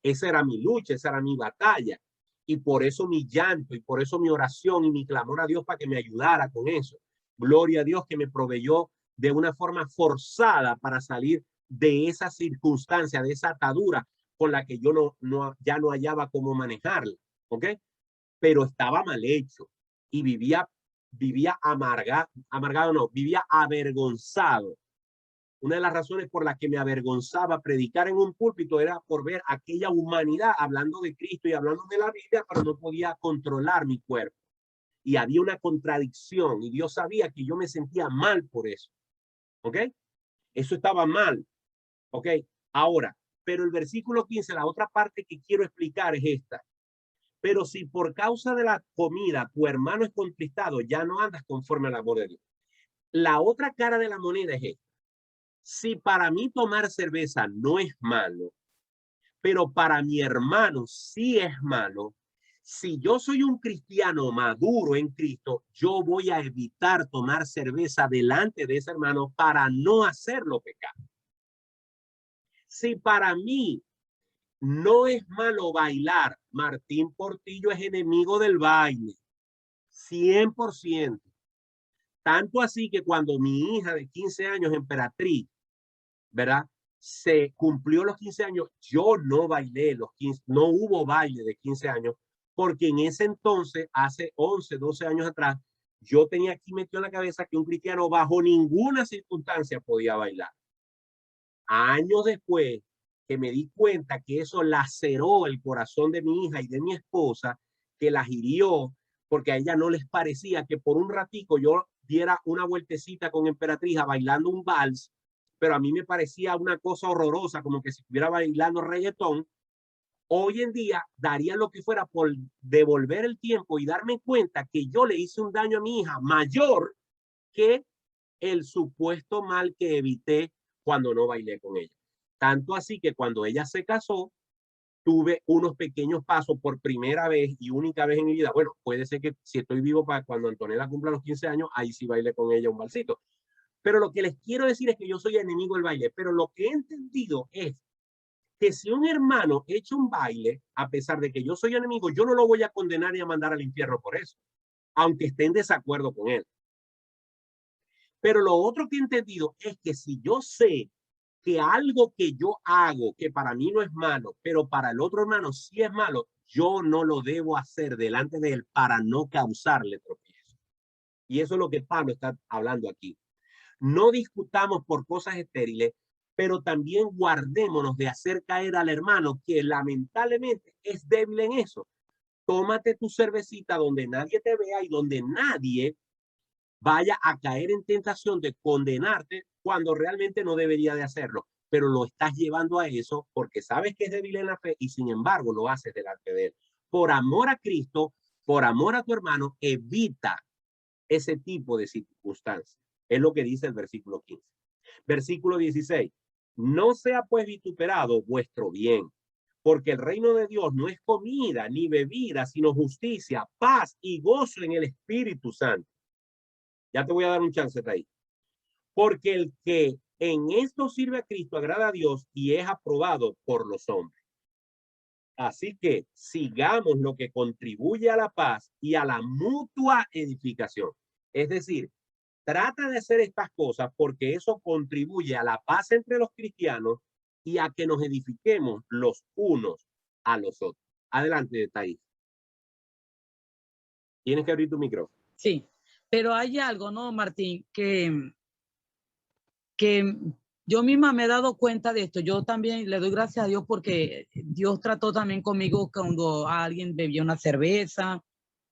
Esa era mi lucha, esa era mi batalla. Y por eso mi llanto y por eso mi oración y mi clamor a Dios para que me ayudara con eso. Gloria a Dios que me proveyó de una forma forzada para salir de esa circunstancia, de esa atadura con la que yo ya no hallaba cómo manejarla. ¿Ok? Pero estaba mal hecho y vivía vivía avergonzado. Una de las razones por las que me avergonzaba predicar en un púlpito era por ver aquella humanidad hablando de Cristo y hablando de la Biblia, pero no podía controlar mi cuerpo. Y había una contradicción y Dios sabía que yo me sentía mal por eso. ¿Ok? Eso estaba mal. ¿Ok? Ahora, Pero el versículo 15, la otra parte que quiero explicar es esta. Pero si por causa de la comida tu hermano es contristado, ya no andas conforme al amor de Dios. La otra cara de la moneda es esta. Si para mí tomar cerveza no es malo, pero para mi hermano sí es malo, si yo soy un cristiano maduro en Cristo, yo voy a evitar tomar cerveza delante de ese hermano para no hacerlo pecar. Si para mí no es malo bailar, Martín Portillo es enemigo del baile, 100%. Tanto así que cuando mi hija de 15 años, Emperatriz, ¿verdad? Se cumplió los 15 años, yo no bailé los 15, no hubo baile de 15 años, porque en ese entonces, hace 11, 12 años atrás, yo tenía aquí metido en la cabeza que un cristiano bajo ninguna circunstancia podía bailar. Años después que me di cuenta que eso laceró el corazón de mi hija y de mi esposa, que las hirió, porque a ella no les parecía que por un ratico yo diera una vueltecita con Emperatriz bailando un vals, pero a mí me parecía una cosa horrorosa, como que si estuviera bailando reggaetón. Hoy en día daría lo que fuera por devolver el tiempo y darme cuenta que yo le hice un daño a mi hija mayor que el supuesto mal que evité cuando no bailé con ella. Tanto así que cuando ella se casó, tuve unos pequeños pasos por primera vez y única vez en mi vida. Bueno, puede ser que si estoy vivo para cuando Antonella cumpla los 15 años, ahí sí bailé con ella un balsito. Pero lo que les quiero decir es que yo soy enemigo del baile. Pero lo que he entendido es que si un hermano echa un baile, a pesar de que yo soy enemigo, yo no lo voy a condenar y a mandar al infierno por eso, aunque esté en desacuerdo con él. Pero lo otro que he entendido es que si yo sé que algo que yo hago, que para mí no es malo, pero para el otro hermano sí es malo, yo no lo debo hacer delante de él para no causarle tropiezo. Y eso es lo que Pablo está hablando aquí. No discutamos por cosas estériles, pero también guardémonos de hacer caer al hermano que lamentablemente es débil en eso. Tómate tu cervecita donde nadie te vea y donde nadie vaya a caer en tentación de condenarte cuando realmente no debería de hacerlo, pero lo estás llevando a eso porque sabes que es débil en la fe y sin embargo lo haces delante de él. Por amor a Cristo, por amor a tu hermano, evita ese tipo de circunstancias. Es lo que dice el versículo 15. Versículo 16. No sea pues vituperado vuestro bien, porque el reino de Dios no es comida ni bebida, sino justicia, paz y gozo en el Espíritu Santo. Ya te voy a dar un chance ahí. Porque el que en esto sirve a Cristo agrada a Dios y es aprobado por los hombres. Así que sigamos lo que contribuye a la paz y a la mutua edificación. Es decir, trata de hacer estas cosas porque eso contribuye a la paz entre los cristianos y a que nos edifiquemos los unos a los otros. Adelante, Thais. Tienes que abrir tu micrófono. Sí, pero hay algo, ¿no, Martín? Que yo misma me he dado cuenta de esto. Yo también le doy gracias a Dios porque Dios trató también conmigo cuando alguien bebía una cerveza,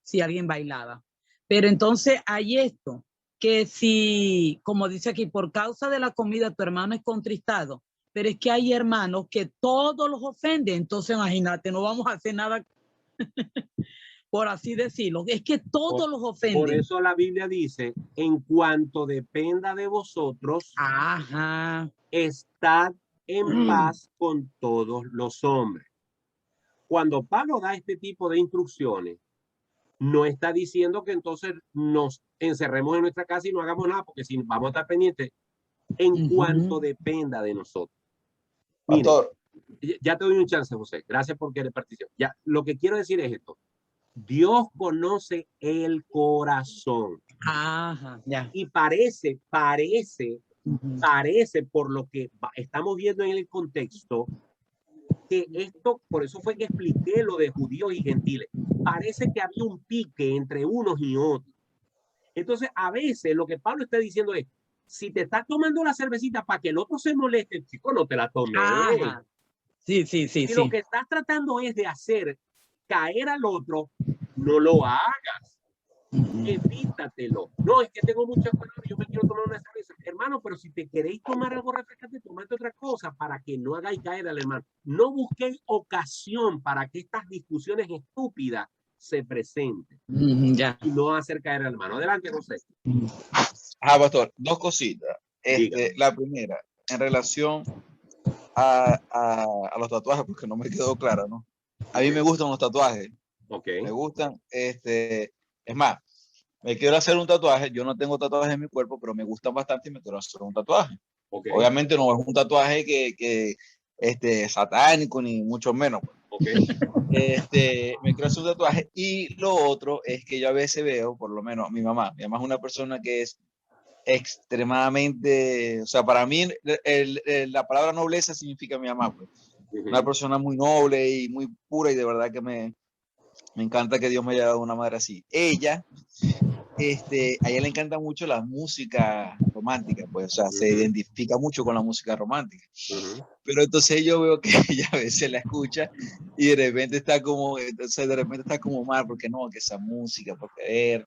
si alguien bailaba. Pero entonces hay esto, que si, como dice aquí, por causa de la comida tu hermano es contristado, pero es que hay hermanos que todos los ofenden. Entonces imagínate, no vamos a hacer nada por así decirlo, es que todos los ofenden. Por eso la Biblia dice, en cuanto dependa de vosotros, estad en paz con todos los hombres. Cuando Pablo da este tipo de instrucciones, no está diciendo que entonces nos encerremos en nuestra casa y no hagamos nada, porque si vamos a estar pendientes, en cuanto dependa de nosotros. Mira, ya te doy un chance, José. Gracias por querer participar. Ya, lo que quiero decir es esto. Dios conoce el corazón. Ya. Y parece por lo que estamos viendo en el contexto, que esto, por eso fue que expliqué lo de judíos y gentiles. Parece que había un pique entre unos y otros. Entonces, a veces lo que Pablo está diciendo es, si te estás tomando la cervecita para que el otro se moleste, chico, no te la tomes. Sí. Y lo que estás tratando es de hacer caer al otro, no lo hagas. Evítatelo. No, es que tengo muchas palabras, yo me quiero tomar una cerveza. Hermano, pero si te queréis tomar algo refrescante, tomate otra cosa para que no hagáis caer al hermano. No busquéis ocasión para que estas discusiones estúpidas se presenten. Ya. Y no hacer caer al hermano. Adelante, José. Pastor, dos cositas. Dígame. La primera, en relación a los tatuajes, porque no me quedó claro, ¿no? A mí me gustan los tatuajes. Okay. Me gustan. Es más, me quiero hacer un tatuaje. Yo no tengo tatuajes en mi cuerpo, pero me gustan bastante y me quiero hacer un tatuaje. Okay. Obviamente no es un tatuaje que satánico, ni mucho menos. Okay. Me quiero hacer un tatuaje. Y lo otro es que yo a veces veo, por lo menos mi mamá es una persona que es extremadamente, o sea, para mí la palabra nobleza significa mi mamá, pues. Una persona muy noble y muy pura, y de verdad que me encanta que Dios me haya dado una madre así. Ella, a ella le encanta mucho la música romántica, pues, o sea, se identifica mucho con la música romántica. Pero entonces yo veo que ella a veces la escucha y de repente está como, mal, porque no, que esa música, porque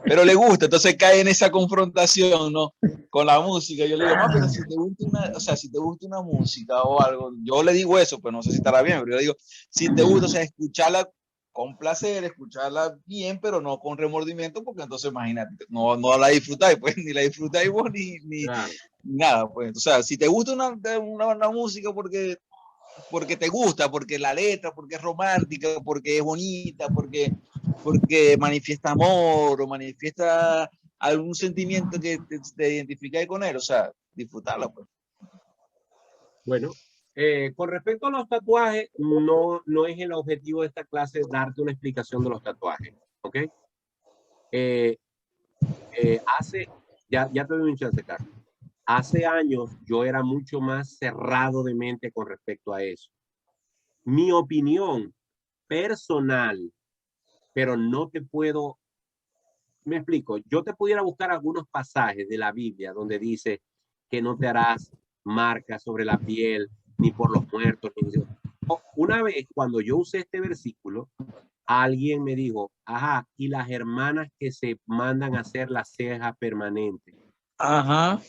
pero le gusta, entonces cae en esa confrontación, ¿no? Con la música. Yo le digo, pero si te gusta una música o algo, yo le digo eso, pues no sé si estará bien, pero yo le digo, si te gusta, o sea, escucharla con placer, escucharla bien, pero no con remordimiento, porque entonces imagínate, no la disfrutáis, pues, ni la disfrutáis vos, ni nada, pues. O sea, si te gusta una música porque te gusta, porque la letra, porque es romántica, porque es bonita, porque manifiesta amor o manifiesta algún sentimiento que te identificáis con él, o sea, disfrutarla, pues. Bueno, con respecto a los tatuajes, no es el objetivo de esta clase darte una explicación de los tatuajes, ¿ok? Ya te doy un chance, Carlos. Hace años yo era mucho más cerrado de mente con respecto a eso. Mi opinión personal, pero no te puedo, me explico, yo te pudiera buscar algunos pasajes de la Biblia donde dice que no te harás marcas sobre la piel, ni por los muertos. Una vez, cuando yo usé este versículo, alguien me dijo, ajá, y las hermanas que se mandan a hacer la ceja permanente. Ajá.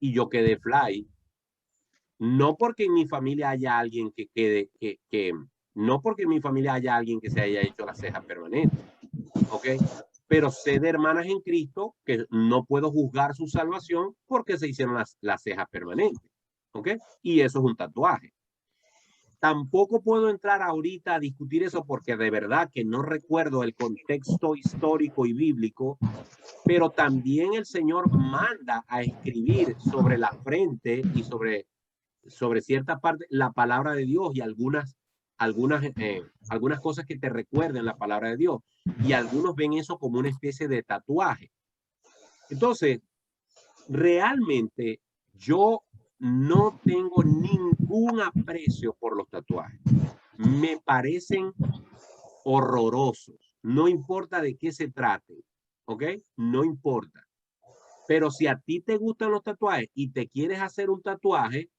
Y yo quedé fly. No porque en mi familia haya alguien no porque en mi familia haya alguien que se haya hecho la ceja permanente, ¿ok? Pero sé de hermanas en Cristo que no puedo juzgar su salvación porque se hicieron las cejas permanentes, ¿ok? Y eso es un tatuaje. Tampoco puedo entrar ahorita a discutir eso porque de verdad que no recuerdo el contexto histórico y bíblico, pero también el Señor manda a escribir sobre la frente y sobre cierta parte la palabra de Dios y algunas cosas que te recuerden la palabra de Dios, y algunos ven eso como una especie de tatuaje. Entonces, realmente yo no tengo ningún aprecio por los tatuajes. Me parecen horrorosos. No importa de qué se trate, ¿ok? No importa. Pero si a ti te gustan los tatuajes y te quieres hacer un tatuaje,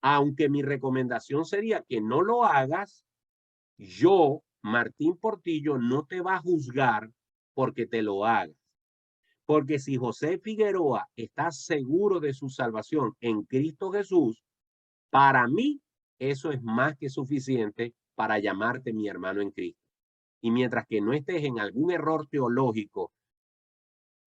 aunque mi recomendación sería que no lo hagas, yo, Martín Portillo, no te va a juzgar porque te lo hagas. Porque si José Figueroa está seguro de su salvación en Cristo Jesús, para mí eso es más que suficiente para llamarte mi hermano en Cristo. Y mientras que no estés en algún error teológico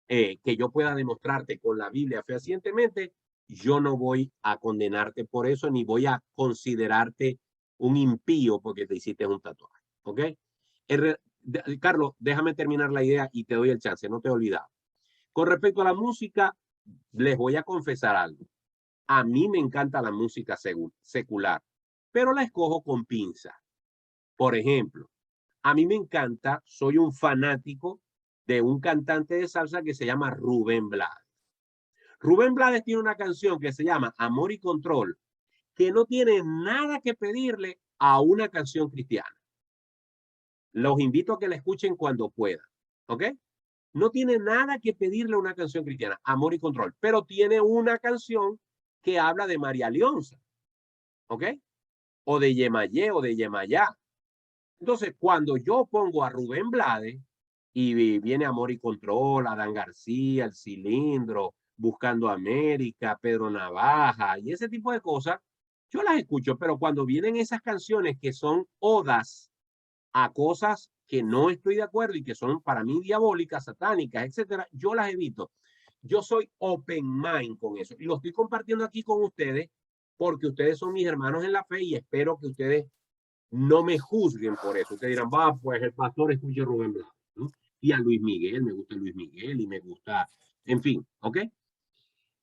que yo pueda demostrarte con la Biblia fehacientemente, yo no voy a condenarte por eso, ni voy a considerarte un impío porque te hiciste un tatuaje. ¿Ok? Carlos, déjame terminar la idea y te doy el chance, no te he olvidado. Con respecto a la música, les voy a confesar algo. A mí me encanta la música secular, pero la escojo con pinza. Por ejemplo, a mí me encanta, soy un fanático de un cantante de salsa que se llama Rubén Blades. Rubén Blades tiene una canción que se llama Amor y Control, que no tiene nada que pedirle a una canción cristiana. Los invito a que la escuchen cuando puedan, ¿ok? No tiene nada que pedirle a una canción cristiana, Amor y Control, pero tiene una canción que habla de María Leonza, ¿ok? O de Yemayé o de Yemayá. Entonces, cuando yo pongo a Rubén Blades y viene Amor y Control, Adán García, El Cilindro, Buscando América, Pedro Navaja y ese tipo de cosas, yo las escucho, pero cuando vienen esas canciones que son odas a cosas que no estoy de acuerdo y que son para mí diabólicas, satánicas, etcétera, yo las evito. Yo soy open mind con eso y lo estoy compartiendo aquí con ustedes porque ustedes son mis hermanos en la fe y espero que ustedes no me juzguen por eso. Ustedes dirán, va, pues el pastor escucha a Rubén Blades, ¿no? Y a Luis Miguel, me gusta Luis Miguel y me gusta, en fin, ¿ok?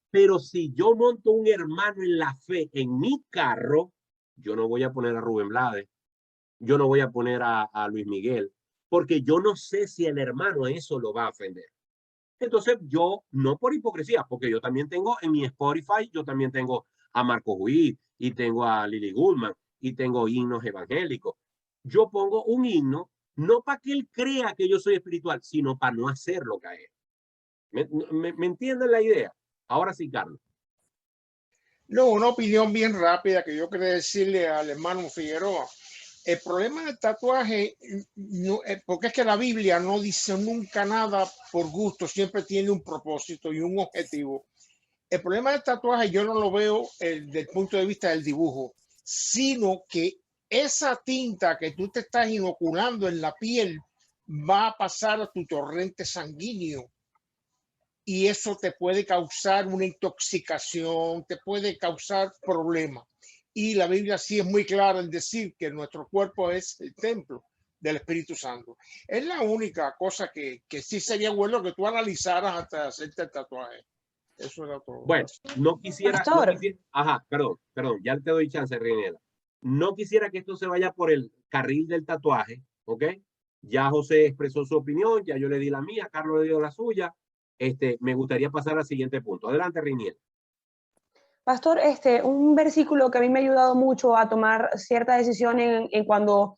Pero si yo monto un hermano en la fe en mi carro, yo no voy a poner a Rubén Blades, yo no voy a poner a Luis Miguel, porque yo no sé si el hermano a eso lo va a ofender. Entonces yo, no por hipocresía, porque yo también tengo en mi Spotify, yo también tengo a Marco Witt y tengo a Lily Goodman y tengo himnos evangélicos. Yo pongo un himno, no para que él crea que yo soy espiritual, sino para no hacerlo caer. ¿Me entienden la idea? Ahora sí, Carlos. No, una opinión bien rápida que yo quería decirle al hermano Figueroa. El problema del tatuaje, no, porque es que la Biblia no dice nunca nada por gusto, siempre tiene un propósito y un objetivo. El problema del tatuaje yo no lo veo desde el punto de vista del dibujo, sino que esa tinta que tú te estás inoculando en la piel va a pasar a tu torrente sanguíneo y eso te puede causar una intoxicación, te puede causar problemas. Y la Biblia sí es muy clara en decir que nuestro cuerpo es el templo del Espíritu Santo. Es la única cosa que sí sería bueno que tú analizaras hasta hacerte el tatuaje. Eso era todo. Bueno, no quisiera, ajá, perdón, ya te doy chance, Reinela. No quisiera que esto se vaya por el carril del tatuaje, ¿ok? Ya José expresó su opinión, ya yo le di la mía, Carlos le dio la suya. Me gustaría pasar al siguiente punto. Adelante, Reinela. Pastor, un versículo que a mí me ha ayudado mucho a tomar cierta decisión en cuando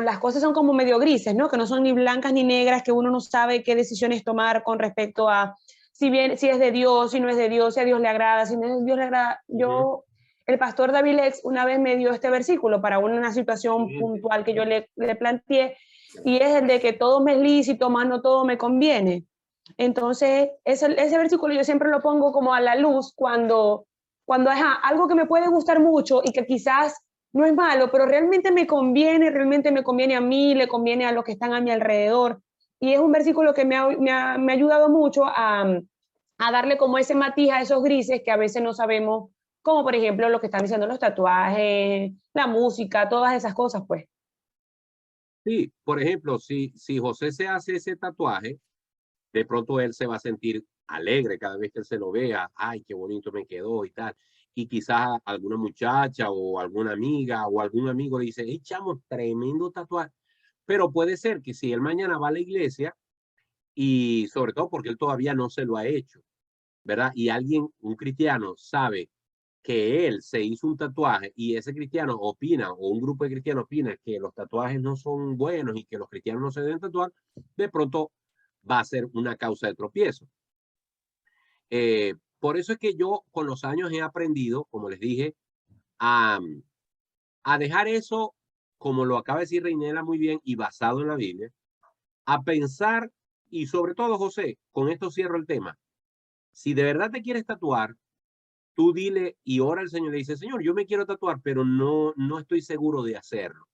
las cosas son como medio grises, ¿no? Que no son ni blancas ni negras, que uno no sabe qué decisiones tomar con respecto a si es de Dios, si no es de Dios, si a Dios le agrada, si no es de Dios le agrada. El pastor David Lex una vez me dio este versículo para una situación puntual que yo le planteé, y es el de que todo me es lícito, más no todo me conviene. Entonces, ese versículo yo siempre lo pongo como a la luz cuando es algo que me puede gustar mucho y que quizás no es malo, pero realmente me conviene a mí, le conviene a los que están a mi alrededor. Y es un versículo que me ha ayudado mucho a darle como ese matiz a esos grises que a veces no sabemos, como por ejemplo lo que están diciendo los tatuajes, la música, todas esas cosas, pues. Sí, por ejemplo, si José se hace ese tatuaje, de pronto él se va a sentir alegre cada vez que él se lo vea. Ay, qué bonito me quedó y tal. Y quizás alguna muchacha o alguna amiga o algún amigo le dice, hey, chamo, tremendo tatuaje. Pero puede ser que si él mañana va a la iglesia y sobre todo porque él todavía no se lo ha hecho, ¿verdad? Y un cristiano sabe que él se hizo un tatuaje y ese cristiano opina o un grupo de cristianos opina que los tatuajes no son buenos y que los cristianos no se deben tatuar, de pronto va a ser una causa de tropiezo. Por eso es que yo con los años he aprendido, como les dije, a dejar eso, como lo acaba de decir Reinela muy bien y basado en la Biblia, a pensar y sobre todo, José, con esto cierro el tema. Si de verdad te quieres tatuar, tú dile y ora al Señor, le dice, Señor, yo me quiero tatuar, pero no estoy seguro de hacerlo.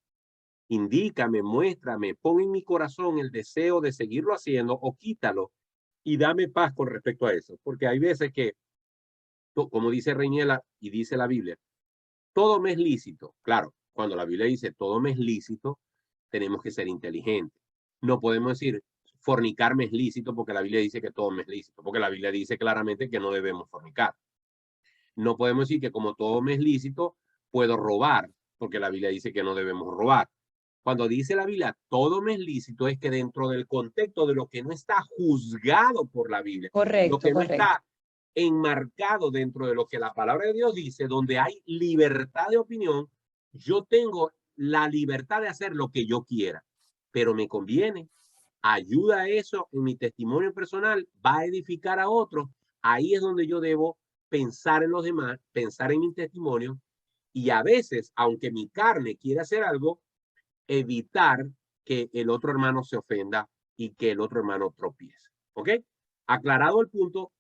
Indícame, muéstrame, pon en mi corazón el deseo de seguirlo haciendo o quítalo y dame paz con respecto a eso. Porque hay veces que, como dice Reinela y dice la Biblia, todo me es lícito. Claro, cuando la Biblia dice todo me es lícito, tenemos que ser inteligentes. No podemos decir fornicar me es lícito porque la Biblia dice que todo me es lícito, porque la Biblia dice claramente que no debemos fornicar. No podemos decir que como todo me es lícito, puedo robar, porque la Biblia dice que no debemos robar. Cuando dice la Biblia, todo me es lícito, es que dentro del contexto de lo que no está juzgado por la Biblia, Correcto, lo que no está enmarcado dentro de lo que la palabra de Dios dice, donde hay libertad de opinión, yo tengo la libertad de hacer lo que yo quiera, pero me conviene. Ayuda a eso en mi testimonio personal, va a edificar a otros. Ahí es donde yo debo pensar en los demás, pensar en mi testimonio, y a veces, aunque mi carne quiera hacer algo, evitar que el otro hermano se ofenda y que el otro hermano tropiece. ¿Ok? Aclarado el punto,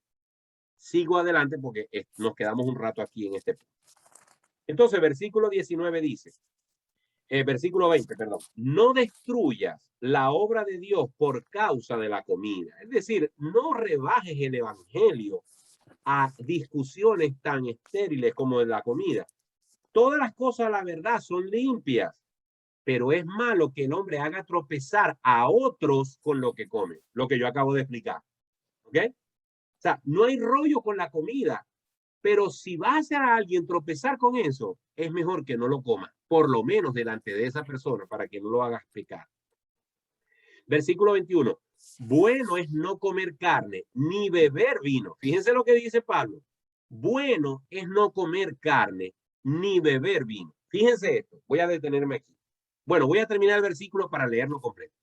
sigo adelante porque nos quedamos un rato aquí en este punto. Entonces, versículo 19 dice, versículo 20, perdón, no destruyas la obra de Dios por causa de la comida. Es decir, no rebajes el evangelio a discusiones tan estériles como de la comida. Todas las cosas, la verdad, son limpias, pero es malo que el hombre haga tropezar a otros con lo que come, lo que yo acabo de explicar. ¿Ok? O sea, no hay rollo con la comida, pero si vas a hacer a alguien tropezar con eso, es mejor que no lo coma, por lo menos delante de esa persona, para que no lo hagas pecar. Versículo 21. Bueno es no comer carne ni beber vino. Fíjense lo que dice Pablo. Bueno es no comer carne ni beber vino. Fíjense esto. Voy a detenerme aquí. Bueno, voy a terminar el versículo para leerlo completo.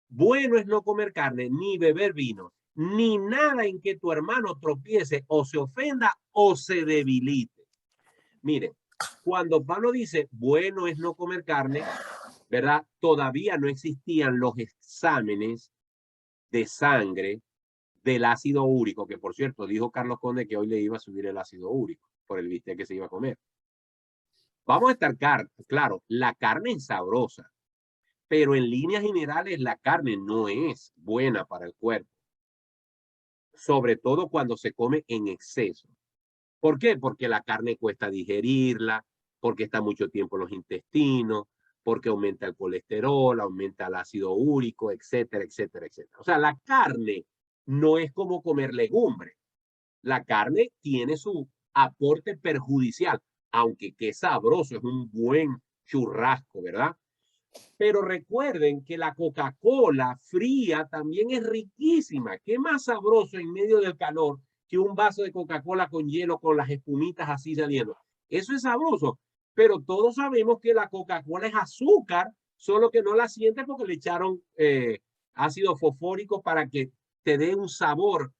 Bueno es no comer carne ni beber vino, ni nada en que tu hermano tropiece o se ofenda o se debilite. Miren, cuando Pablo dice bueno es no comer carne, ¿verdad? Todavía no existían los exámenes de sangre del ácido úrico, que por cierto dijo Carlos Conde que hoy le iba a subir el ácido úrico por el bistec que se iba a comer. Vamos a estar claro, la carne es sabrosa, pero en líneas generales la carne no es buena para el cuerpo, sobre todo cuando se come en exceso. ¿Por qué? Porque la carne cuesta digerirla, porque está mucho tiempo en los intestinos, porque aumenta el colesterol, aumenta el ácido úrico, etcétera, etcétera, etcétera. O sea, la carne no es como comer legumbres. La carne tiene su aporte perjudicial, aunque qué sabroso, es un buen churrasco, ¿verdad? Pero recuerden que la Coca-Cola fría también es riquísima. ¿Qué más sabroso en medio del calor que un vaso de Coca-Cola con hielo, con las espumitas así saliendo? Eso es sabroso, pero todos sabemos que la Coca-Cola es azúcar, solo que no la sientes porque le echaron ácido fosfórico para que te dé un sabor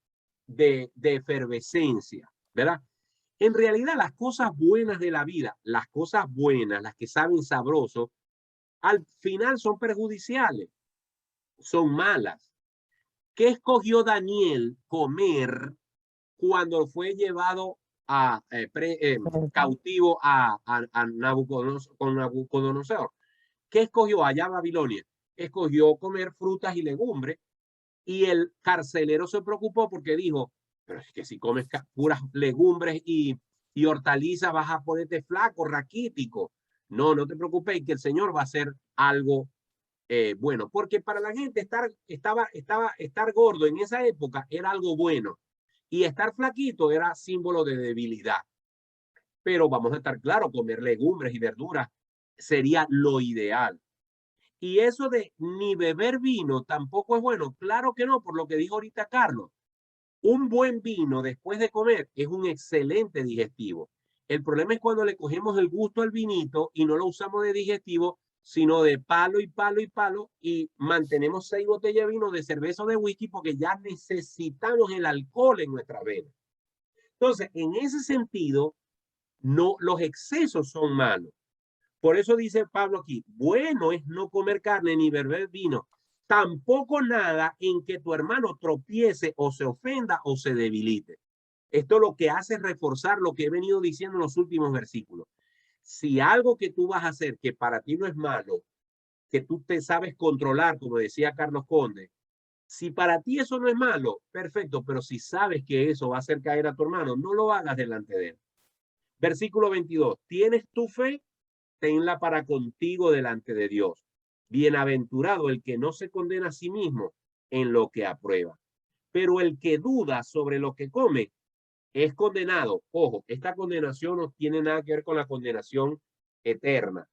de efervescencia, ¿verdad? En realidad, las cosas buenas de la vida, las cosas buenas, las que saben sabroso, al final son perjudiciales, son malas. ¿Qué escogió Daniel comer cuando fue llevado cautivo a Nabucodonosor? ¿Qué escogió allá a Babilonia? Escogió comer frutas y legumbres, y el carcelero se preocupó porque dijo, pero es que si comes puras legumbres y hortalizas vas a ponerte flaco, raquítico. No, no te preocupes, que el Señor va a hacer algo bueno, porque para la gente estar gordo en esa época era algo bueno y estar flaquito era símbolo de debilidad. Pero vamos a estar claro, comer legumbres y verduras sería lo ideal. Y eso de ni beber vino tampoco es bueno. Claro que no, por lo que dijo ahorita Carlos. Un buen vino después de comer es un excelente digestivo. El problema es cuando le cogemos el gusto al vinito y no lo usamos de digestivo, sino de palo y palo y palo, y mantenemos 6 botellas de vino, de cerveza o de whisky porque ya necesitamos el alcohol en nuestra vena. Entonces, en ese sentido, no, los excesos son malos. Por eso dice Pablo aquí, bueno es no comer carne ni beber vino, tampoco nada en que tu hermano tropiece o se ofenda o se debilite. Esto lo que hace es reforzar lo que he venido diciendo en los últimos versículos. Si algo que tú vas a hacer que para ti no es malo, que tú te sabes controlar, como decía Carlos Conde, si para ti eso no es malo, perfecto, pero si sabes que eso va a hacer caer a tu hermano, no lo hagas delante de él. Versículo 22, ¿tienes tu fe? Tenla para contigo delante de Dios. Bienaventurado el que no se condena a sí mismo en lo que aprueba. Pero el que duda sobre lo que come es condenado. Ojo, esta condenación no tiene nada que ver con la condenación eterna,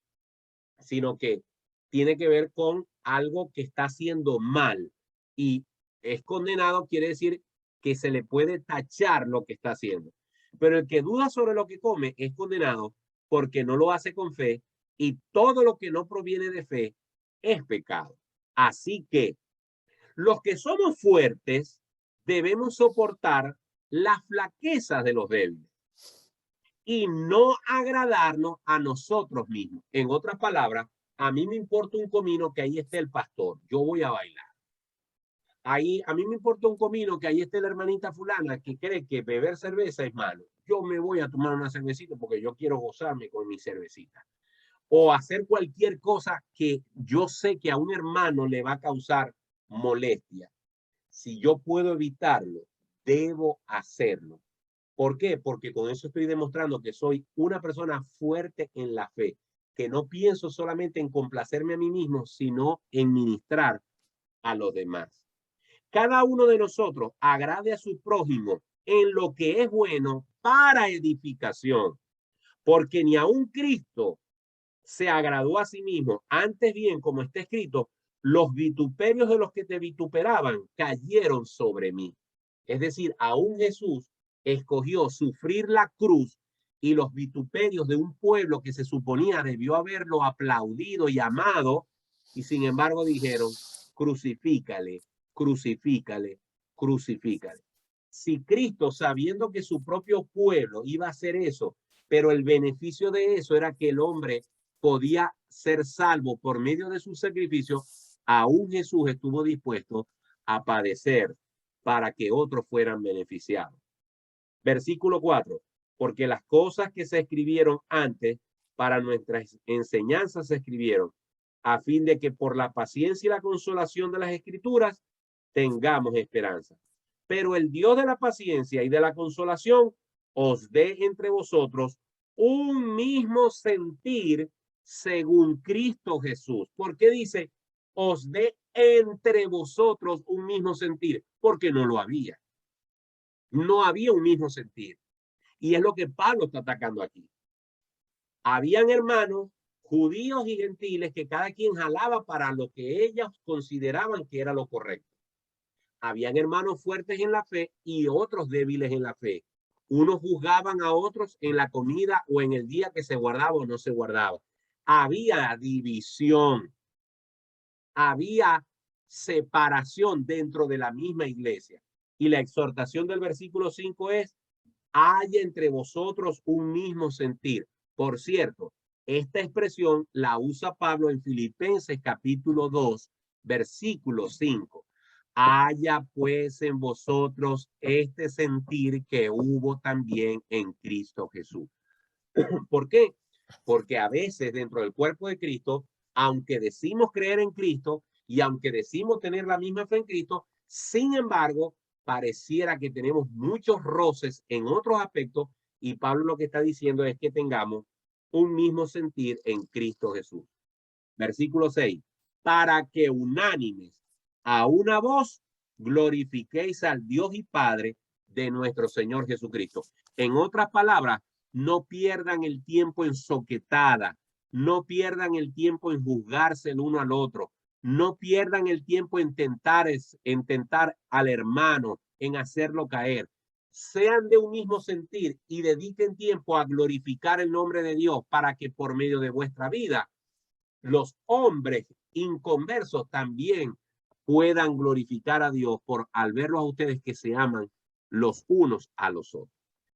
sino que tiene que ver con algo que está haciendo mal. Y es condenado quiere decir que se le puede tachar lo que está haciendo. Pero el que duda sobre lo que come es condenado porque no lo hace con fe, y todo lo que no proviene de fe es pecado. Así que los que somos fuertes debemos soportar las flaquezas de los débiles y no agradarnos a nosotros mismos. En otras palabras, a mí me importa un comino que ahí esté el pastor, yo voy a bailar. Ahí, a mí me importa un comino que ahí esté la hermanita fulana que cree que beber cerveza es malo. Yo me voy a tomar una cervecita porque yo quiero gozarme con mi cervecita. O hacer cualquier cosa que yo sé que a un hermano le va a causar molestia. Si yo puedo evitarlo, debo hacerlo. ¿Por qué? Porque con eso estoy demostrando que soy una persona fuerte en la fe, que no pienso solamente en complacerme a mí mismo, sino en ministrar a los demás. Cada uno de nosotros agrade a su prójimo en lo que es bueno para edificación, porque ni aun Cristo se agradó a sí mismo. Antes bien, como está escrito, los vituperios de los que te vituperaban cayeron sobre mí. Es decir, aún Jesús escogió sufrir la cruz y los vituperios de un pueblo que se suponía debió haberlo aplaudido y amado, y sin embargo dijeron, crucifícale, crucifícale, crucifícale. Si Cristo, sabiendo que su propio pueblo iba a hacer eso, pero el beneficio de eso era que el hombre podía ser salvo por medio de su sacrificio, aún Jesús estuvo dispuesto a padecer para que otros fueran beneficiados. Versículo 4. Porque las cosas que se escribieron antes para nuestras enseñanzas se escribieron a fin de que por la paciencia y la consolación de las escrituras tengamos esperanza. Pero el Dios de la paciencia y de la consolación os dé entre vosotros un mismo sentir según Cristo Jesús. ¿Por qué dice os dé entre vosotros un mismo sentir? Porque no lo había. No había un mismo sentir. Y es lo que Pablo está atacando aquí. Habían hermanos judíos y gentiles que cada quien jalaba para lo que ellos consideraban que era lo correcto. Habían hermanos fuertes en la fe y otros débiles en la fe. Unos juzgaban a otros en la comida o en el día que se guardaba o no se guardaba. Había división. Había separación dentro de la misma iglesia. Y la exhortación del versículo 5 es, haya entre vosotros un mismo sentir. Por cierto, esta expresión la usa Pablo en Filipenses capítulo 2, versículo 5. Haya pues en vosotros este sentir que hubo también en Cristo Jesús. ¿Por qué? Porque a veces dentro del cuerpo de Cristo, aunque decimos creer en Cristo y aunque decimos tener la misma fe en Cristo, sin embargo, pareciera que tenemos muchos roces en otros aspectos y Pablo lo que está diciendo es que tengamos un mismo sentir en Cristo Jesús. Versículo 6. Para que unánimes a una voz glorifiquéis al Dios y Padre de nuestro Señor Jesucristo. En otras palabras, no pierdan el tiempo en soquetada, no pierdan el tiempo en juzgarse el uno al otro, no pierdan el tiempo en tentar al hermano, en hacerlo caer. Sean de un mismo sentir y dediquen tiempo a glorificar el nombre de Dios para que por medio de vuestra vida los hombres inconversos también puedan glorificar a Dios por al verlos a ustedes que se aman los unos a los otros.